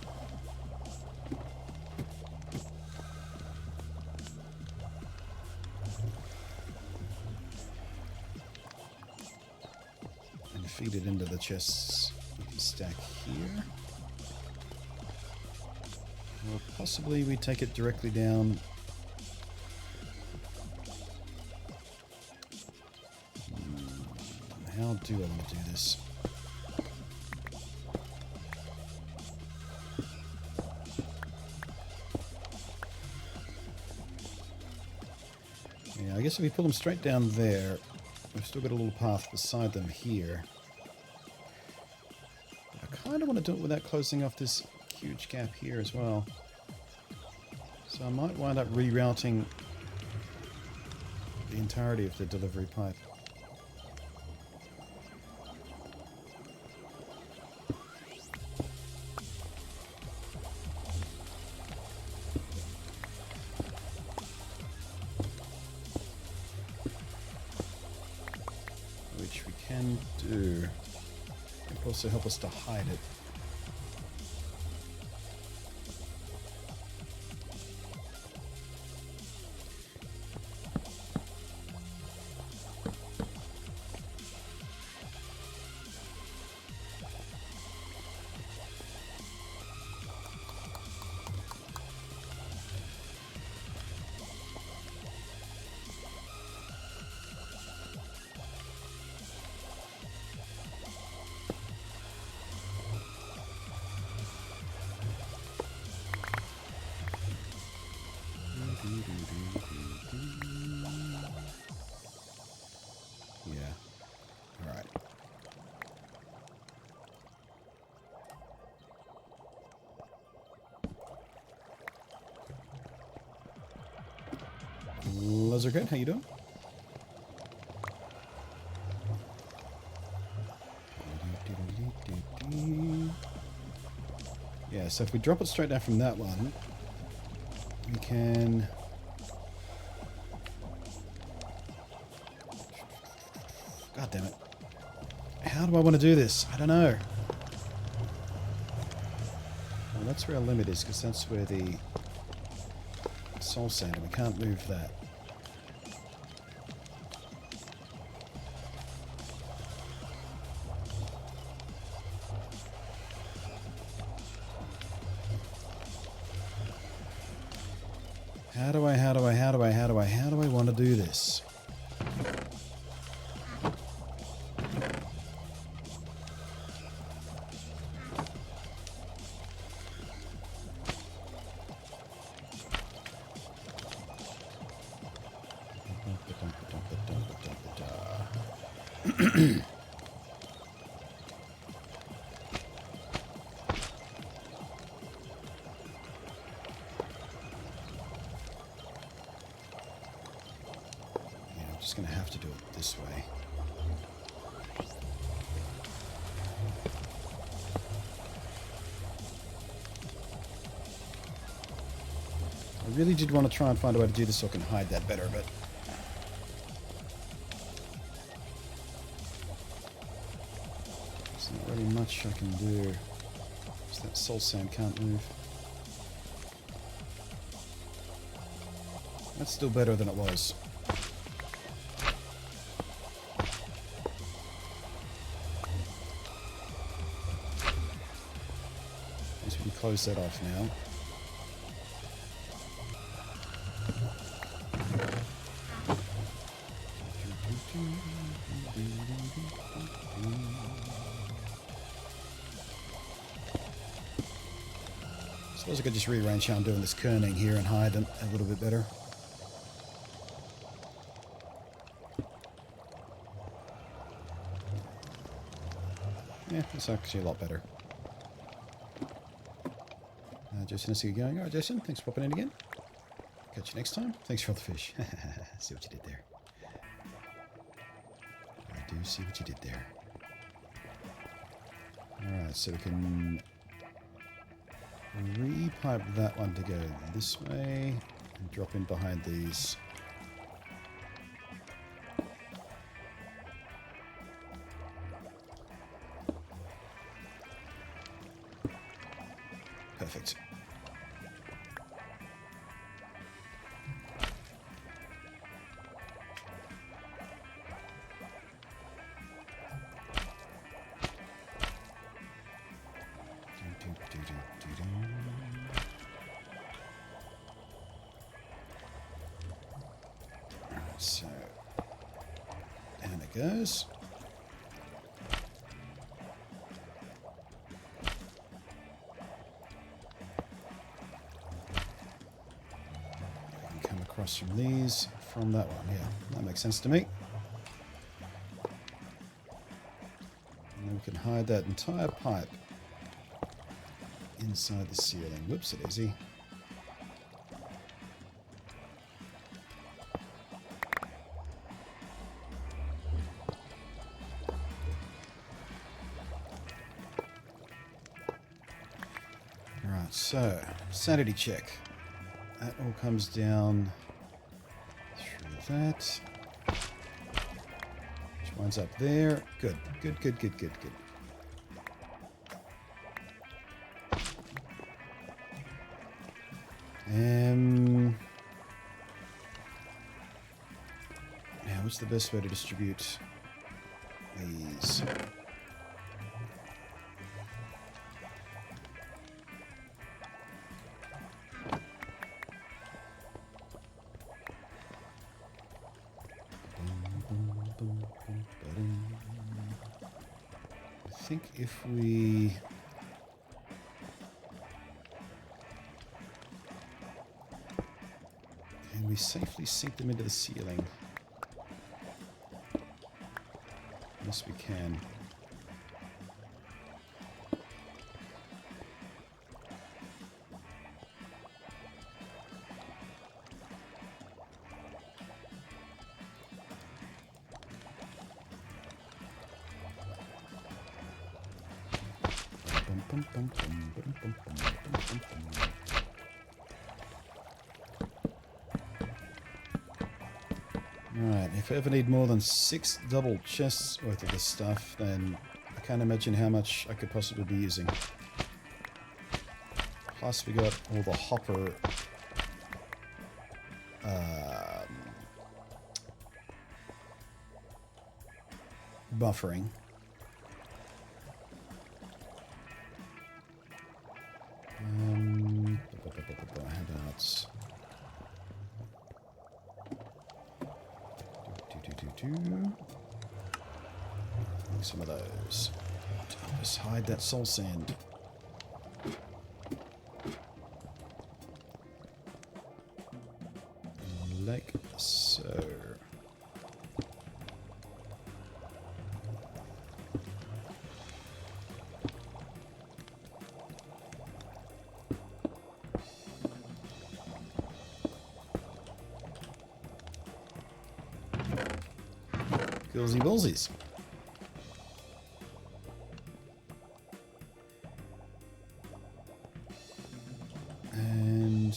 And feed it into the chests we can stack here. Or possibly we take it directly down. How do I want to do this? Yeah, I guess if we pull them straight down there, we've still got a little path beside them here. But I kind of want to do it without closing off this huge gap here as well. So I might wind up rerouting the entirety of the delivery pipe. Which we can do. It will also help us to hide it. Yeah. All right. Lizard, how you doing? Yeah, so if we drop it straight down from that one, we can... God damn it. How do I want to do this? I don't know. Well, that's where our limit is, because that's where the soul sand, and we can't move that. How do I want to do this? Just going to have to do it this way. I really did want to try and find a way to do this so I can hide that better, but there's not really much I can do. Because that soul sand can't move. That's still better than it was. Close that off now. Suppose I could just rearrange how I'm doing this kerning here and hide them a little bit better. Yeah, that's actually a lot better. Jason, I see you going. All right, Jason, thanks for popping in again. Catch you next time. Thanks for all the fish. See what you did there. I do see what you did there. Alright, so we can re-pipe that one to go this way and drop in behind these. Perfect. So, down it goes. I can come across from these, from that one. Yeah, that makes sense to me. hide that entire pipe inside the ceiling. Whoops, it is. Right, so sanity check. That all comes down through that. Which one's up there? Good, good, good, good, good, good. Now, what's the best way to distribute these? I think if we... Can we safely sink them into the ceiling? Yes, we can. Right, if I ever need more than 6 double chests worth of this stuff, then I can't imagine how much I could possibly be using. Plus we got all the hopper buffering. How about... Some of those. Just hide that soul sand. Like so. Gillsy ballsies. And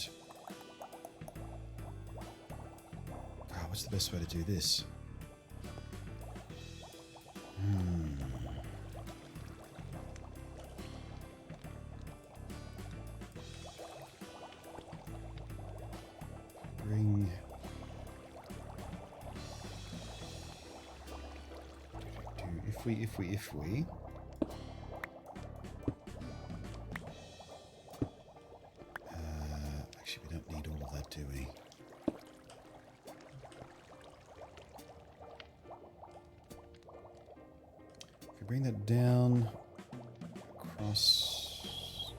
what's the best way to do this? Bring... If we... Actually, we don't need all of that, do we? If we bring that down across...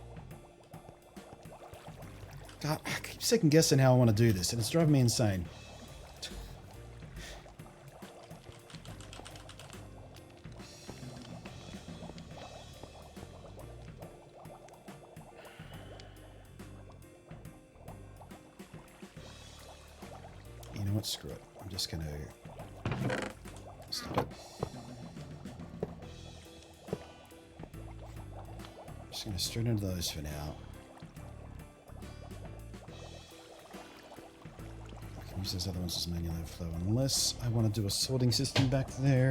God, I keep second guessing how I want to do this, and it's driving me insane. Screw it. I'm just going to stop it. Just going to straight into those for now. I can use those other ones as manual overflow unless I want to do a sorting system back there.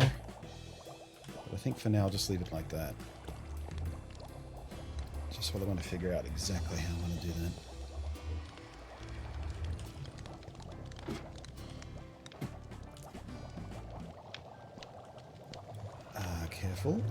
But I think for now I'll just leave it like that. Just what I want to figure out exactly how I want to do that. Careful.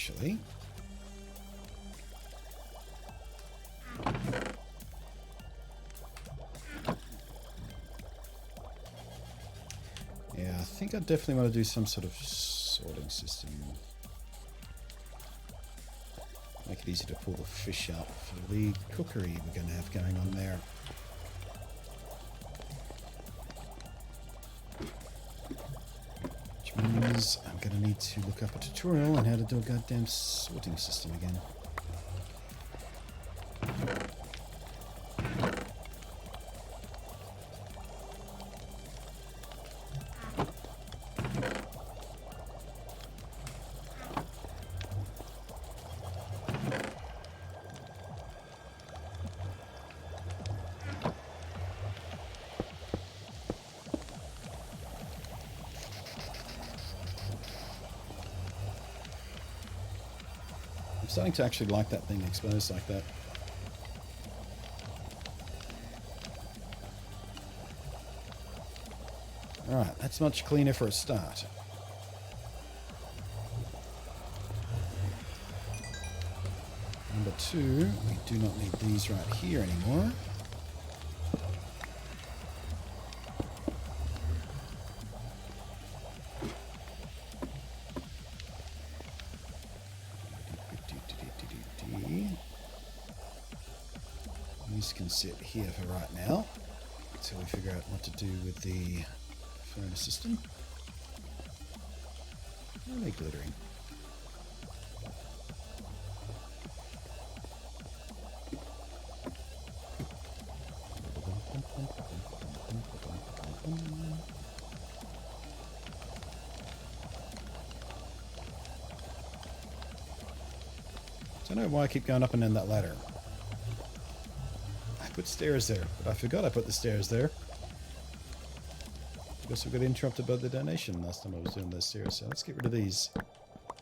actually. Yeah, I think I definitely want to do some sort of sorting system. Make it easy to pull the fish out for the cookery we're going to have going on there. Which means I'm going to need to look up a tutorial on how to do a goddamn sorting system again. I'm starting to actually like that thing exposed like that. Alright, that's much cleaner for a start. Number 2, we do not need these right here anymore. These can sit here for right now until we figure out what to do with the furnace system. Why are they glittering? Don't know why I keep going up and down that ladder. I put stairs there, but I forgot I put the stairs there. Because we got interrupted by the donation last time I was doing those stairs. So let's get rid of these.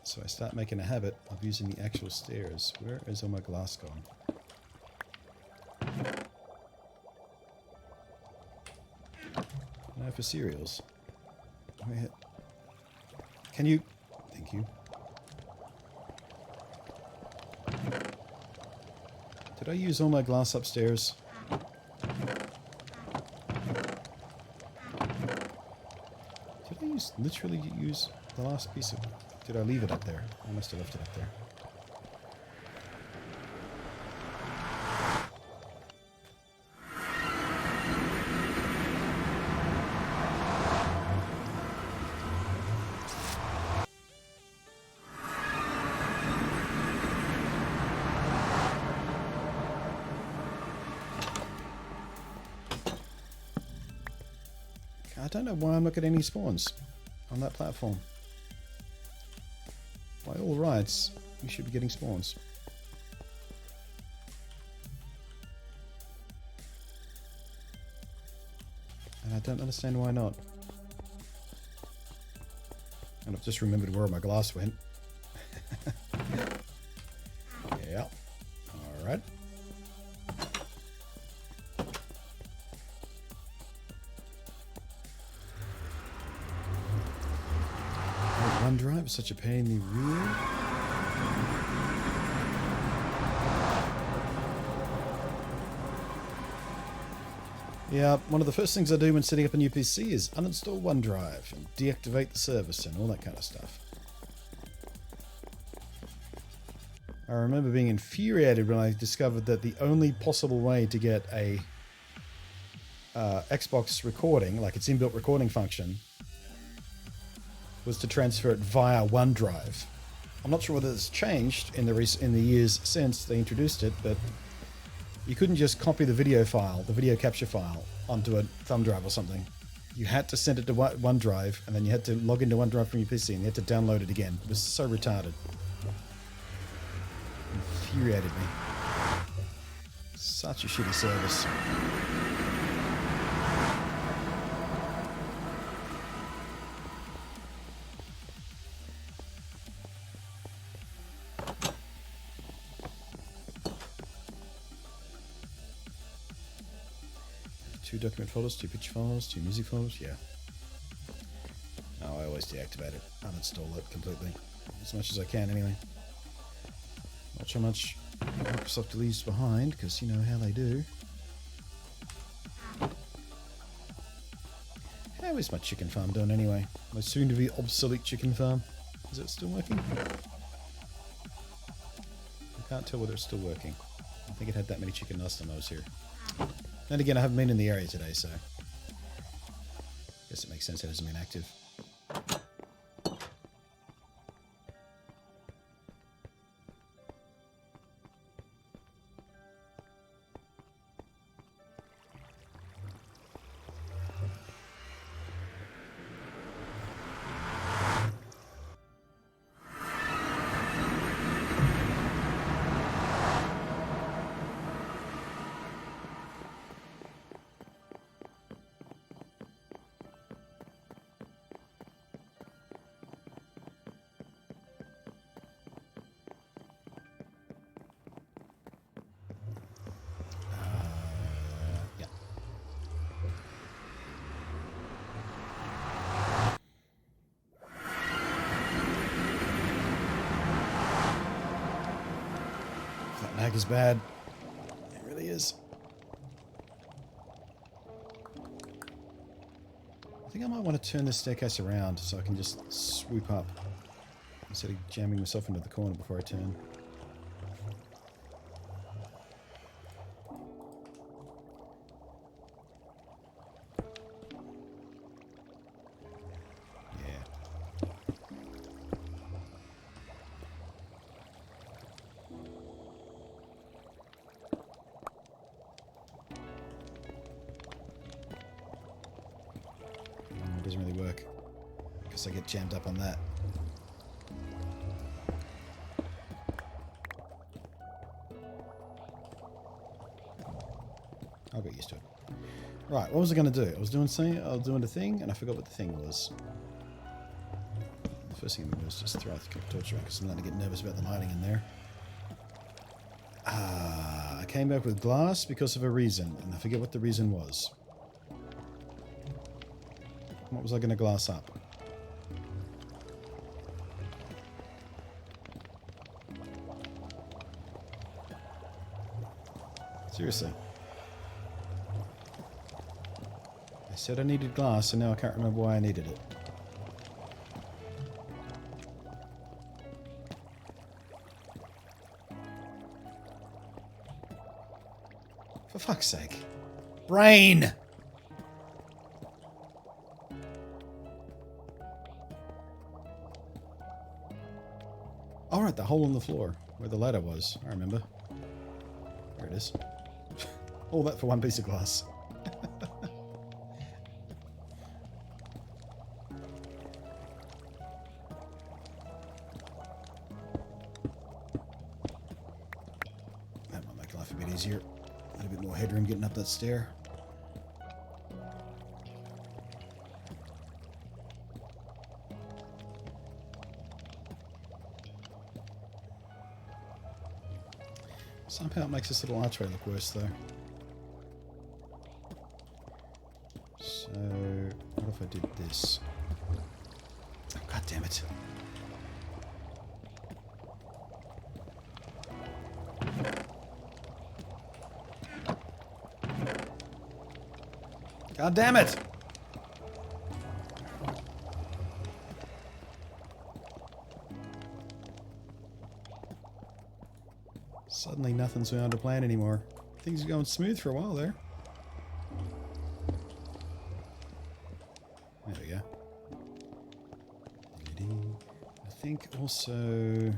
So I start making a habit of using the actual stairs. Where is all my glass gone? Now for cereals. Where? Can you? Thank you. Did I use all my glass upstairs? Did I literally use the last piece of... Did I leave it up there? I must have left it up there. I don't know why I'm not getting any spawns on that platform. By all rights, we should be getting spawns. And I don't understand why not. And I've just remembered where my glass went. Yeah. Alright. OneDrive is such a pain in the rear. Yeah, one of the first things I do when setting up a new PC is uninstall OneDrive and deactivate the service and all that kind of stuff. I remember being infuriated when I discovered that the only possible way to get a Xbox recording, like its inbuilt recording function, was to transfer it via OneDrive. I'm not sure whether it's changed in the years since they introduced it, but you couldn't just copy the video file, the video capture file, onto a thumb drive or something. You had to send it to OneDrive, and then you had to log into OneDrive from your PC, and you had to download it again. It was so retarded. Infuriated me. Such a shitty service. Two document folders, two picture folders, two music folders, yeah. No, I always deactivate it, uninstall it completely. As much as I can anyway. Watch how much Microsoft leaves behind, because you know how they do. How is my chicken farm done anyway? My soon-to-be obsolete chicken farm. Is it still working? I can't tell whether it's still working. I think it had that many chicken last time I was here. And again, I haven't been in the area today, so... guess it makes sense it hasn't been active. Lag is bad. It really is. I think I might want to turn this staircase around so I can just swoop up instead of jamming myself into the corner before I turn. Doesn't really work because I get jammed up on that. I'll get used to it. Right, what was I going to do? I was doing a thing, and I forgot what the thing was. The first thing I did was just throw the torch around because I'm starting to get nervous about the lighting in there. I came back with glass because of a reason, and I forget what the reason was. What was I going to glass up? Seriously. I said I needed glass, and now I can't remember why I needed it. For fuck's sake. Brain! Alright, the hole in the floor, where the ladder was. I remember. There it is. All that for one piece of glass. That might make life a bit easier. A little bit more headroom getting up that stair. Somehow it makes this little archway look worse, though. So, what if I did this? Oh, God damn it. God damn it! Suddenly nothing's going to plan anymore. Things are going smooth for a while there. There we go. I think also...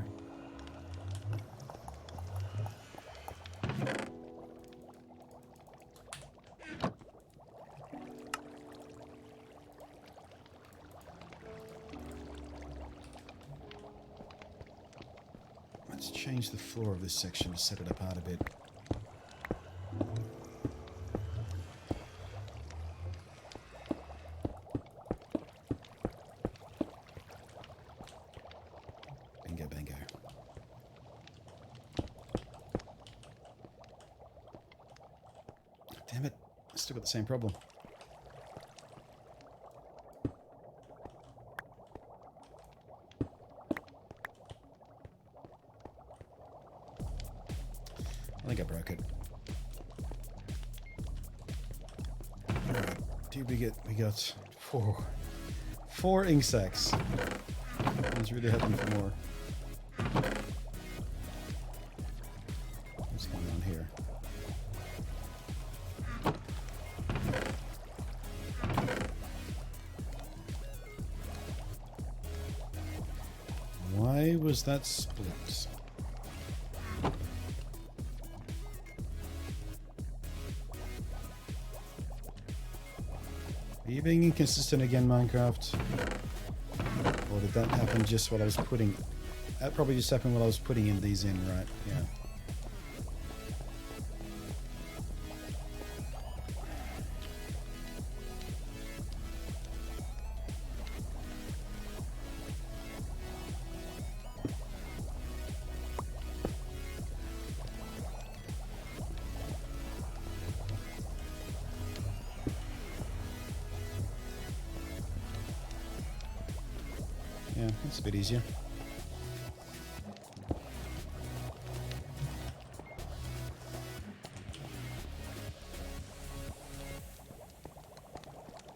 let's change the floor of this section to set it apart a bit. Bingo, bingo. Damn it, I still got the same problem. did we get? We got four ink sacs. I was really hoping for more. What's going on here? Why was that split? Are you being inconsistent again, Minecraft? Or did that happen just while I was putting... That probably just happened while I was putting in these in, right? Yeah. Yeah, that's a bit easier.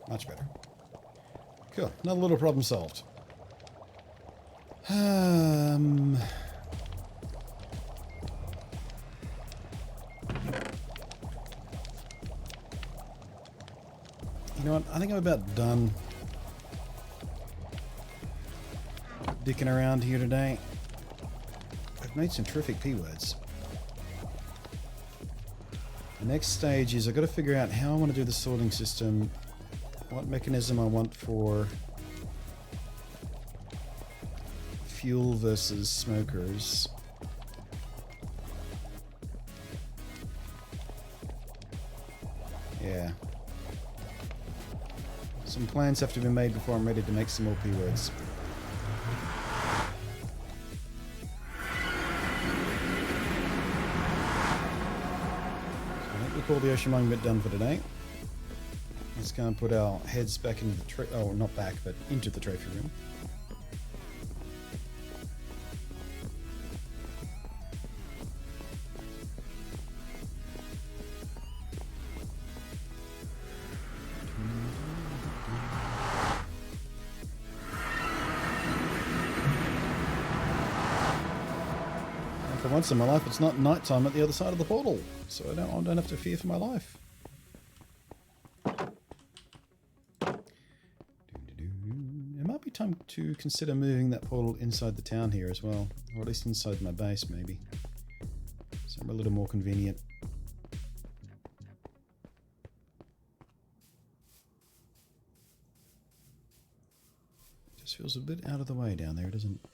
Much better. Cool. Another little problem solved. You know what? I think I'm about done dicking around here today. I've made some terrific P words. The next stage is I've got to figure out how I want to do the sorting system, what mechanism I want for fuel versus smokers. Yeah. Some plans have to be made before I'm ready to make some more P words. Call the ocean monument done for today. Let's go and put our heads back into the oh, not back, but into the trophy room. And for once in my life, it's not nighttime at the other side of the portal. So I don't have to fear for my life. It might be time to consider moving that portal inside the town here as well. Or at least inside my base, maybe. Somewhere a little more convenient. Just feels a bit out of the way down there, doesn't it?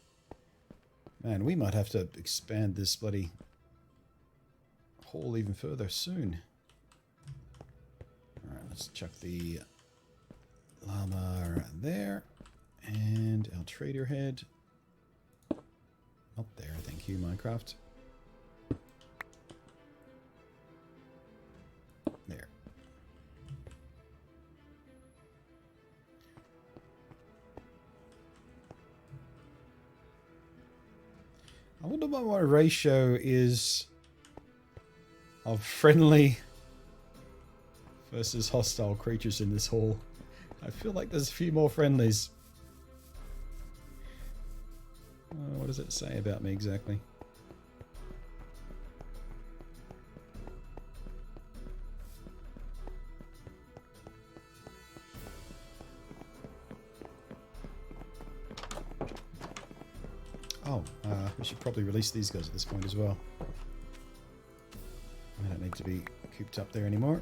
Man, we might have to expand this bloody hole even further soon. Alright, let's chuck the llama right there. And our trader head. Up there, thank you, Minecraft. There. I wonder what my ratio is of friendly versus hostile creatures in this hall. I feel like there's a few more friendlies. What does it say about me exactly? Oh, we should probably release these guys at this point as well. I don't need to be cooped up there anymore.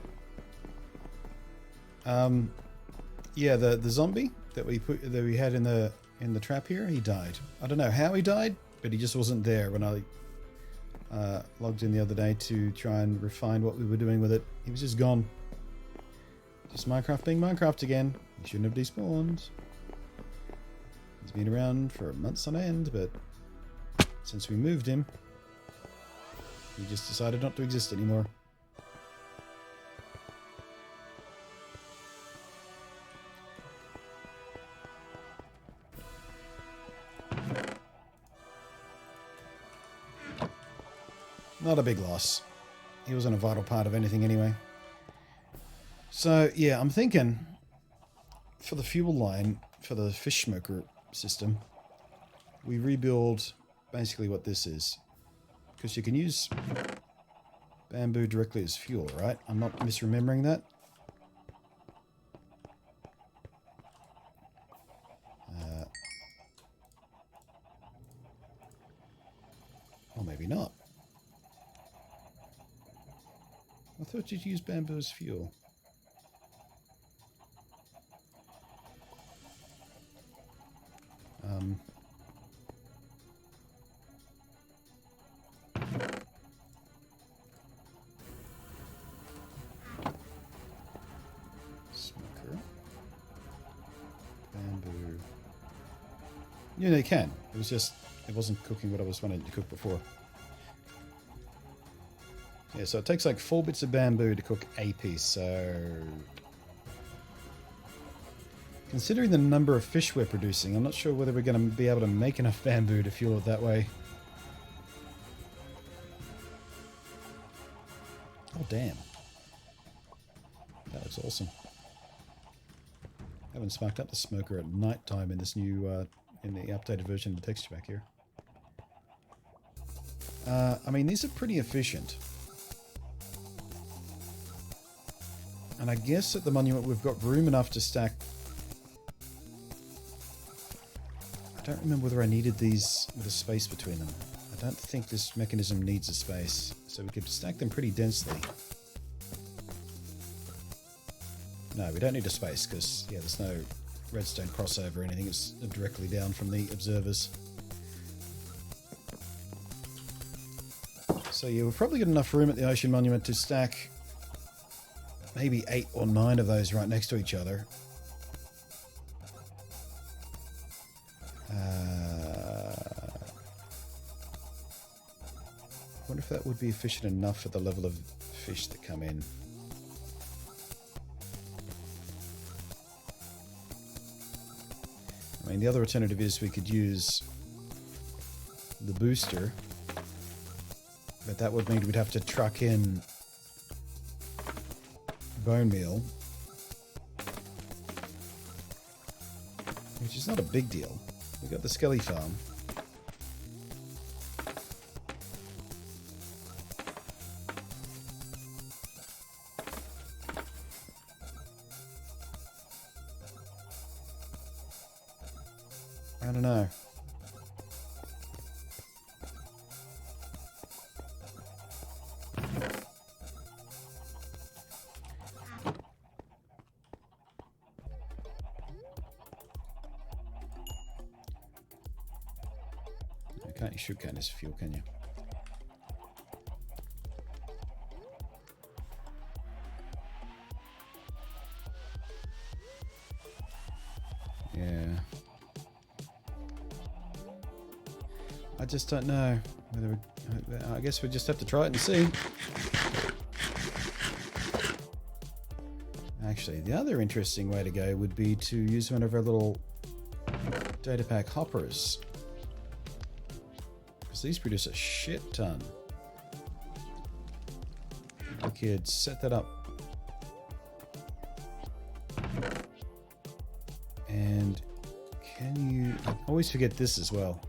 Yeah, the zombie that we had in the trap here, he died. I don't know how he died, but he just wasn't there when I logged in the other day to try and refine what we were doing with it. He was just gone. Just Minecraft being Minecraft again. He shouldn't have despawned. He's been around for months on end, but since we moved him, he just decided not to exist anymore. Not a big loss. He wasn't a vital part of anything anyway. So, yeah, I'm thinking for the fuel line, for the fish smoker system, we rebuild basically what this is. Because you can use bamboo directly as fuel, right? I'm not misremembering that. Or maybe not. I thought you'd use bamboo as fuel. Smoker. Bamboo. Yeah, they can. It was just, it wasn't cooking what I was wanting to cook before. Yeah, so it takes like 4 bits of bamboo to cook a piece, so... Considering the number of fish we're producing, I'm not sure whether we're going to be able to make enough bamboo to fuel it that way. Oh, damn. That looks awesome. I haven't sparked up the smoker at night time in this new, in the updated version of the texture pack here. I mean, these are pretty efficient. And I guess at the monument we've got room enough to stack... I don't remember whether I needed these with a space between them. I don't think this mechanism needs a space, so we could stack them pretty densely. No, we don't need a space, because, yeah, there's no redstone crossover or anything. It's directly down from the observers. So yeah, we've probably got enough room at the Ocean Monument to stack maybe 8 or 9 of those right next to each other. I wonder if that would be efficient enough for the level of fish that come in. I mean, the other alternative is we could use the booster, but that would mean we'd have to truck in bone meal, which is not a big deal. We got the Skelly farm. I don't know. You can't use sugarcane as fuel, can you? Yeah. I just don't know whether I guess we just have to try it and see. Actually, the other interesting way to go would be to use one of our little data pack hoppers, because these produce a shit ton. We could set that up and can you... I always forget this as well.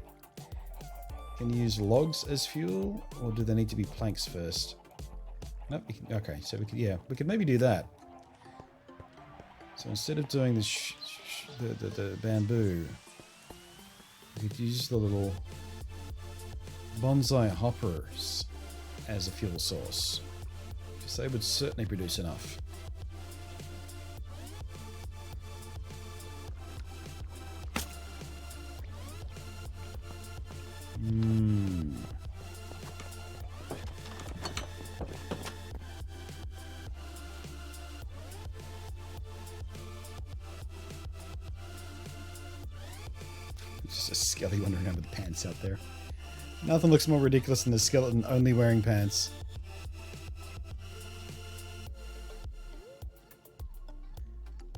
Can you use logs as fuel, or do they need to be planks first? Nope. Okay, so we could, yeah, we could maybe do that. So instead of doing the bamboo, we could use the little bonsai hoppers as a fuel source, because they would certainly produce enough. Just a skelly wandering around with pants out there. Nothing looks more ridiculous than a skeleton only wearing pants.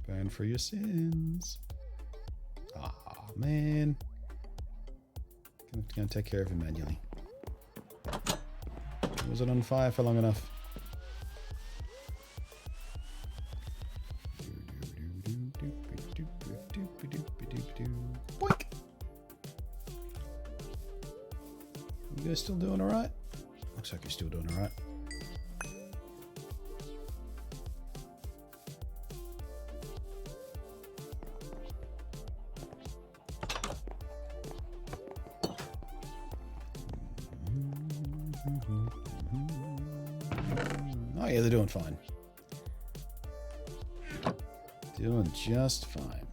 Burn for your sins. Ah, man. Gonna take care of him manually. Was it on fire for long enough? Boink. You guys still doing all right? Looks like you're still doing all right. Oh yeah, they're doing fine. Doing just fine.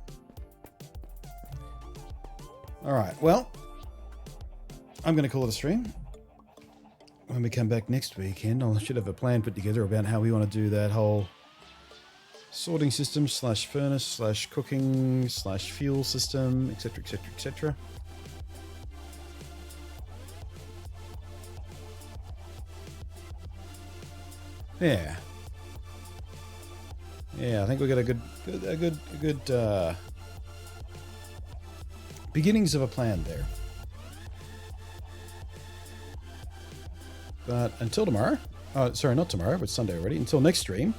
All right, well, I'm going to call it a stream. When we come back next weekend, I should have a plan put together about how we want to do that whole sorting system / furnace / cooking / fuel system, etc, etc, etc. Yeah. Yeah, I think we got a good beginnings of a plan there. But until tomorrow, sorry, not tomorrow, but Sunday already. Until next stream,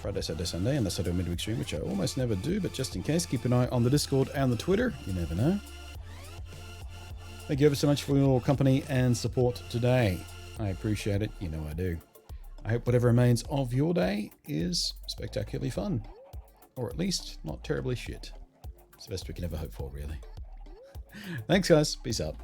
Friday, Saturday, Sunday, unless I do a midweek stream, which I almost never do, but just in case, keep an eye on the Discord and the Twitter. You never know. Thank you ever so much for your company and support today. I appreciate it. You know I do. I hope whatever remains of your day is spectacularly fun. Or at least not terribly shit. It's the best we can ever hope for, really. Thanks, guys. Peace out.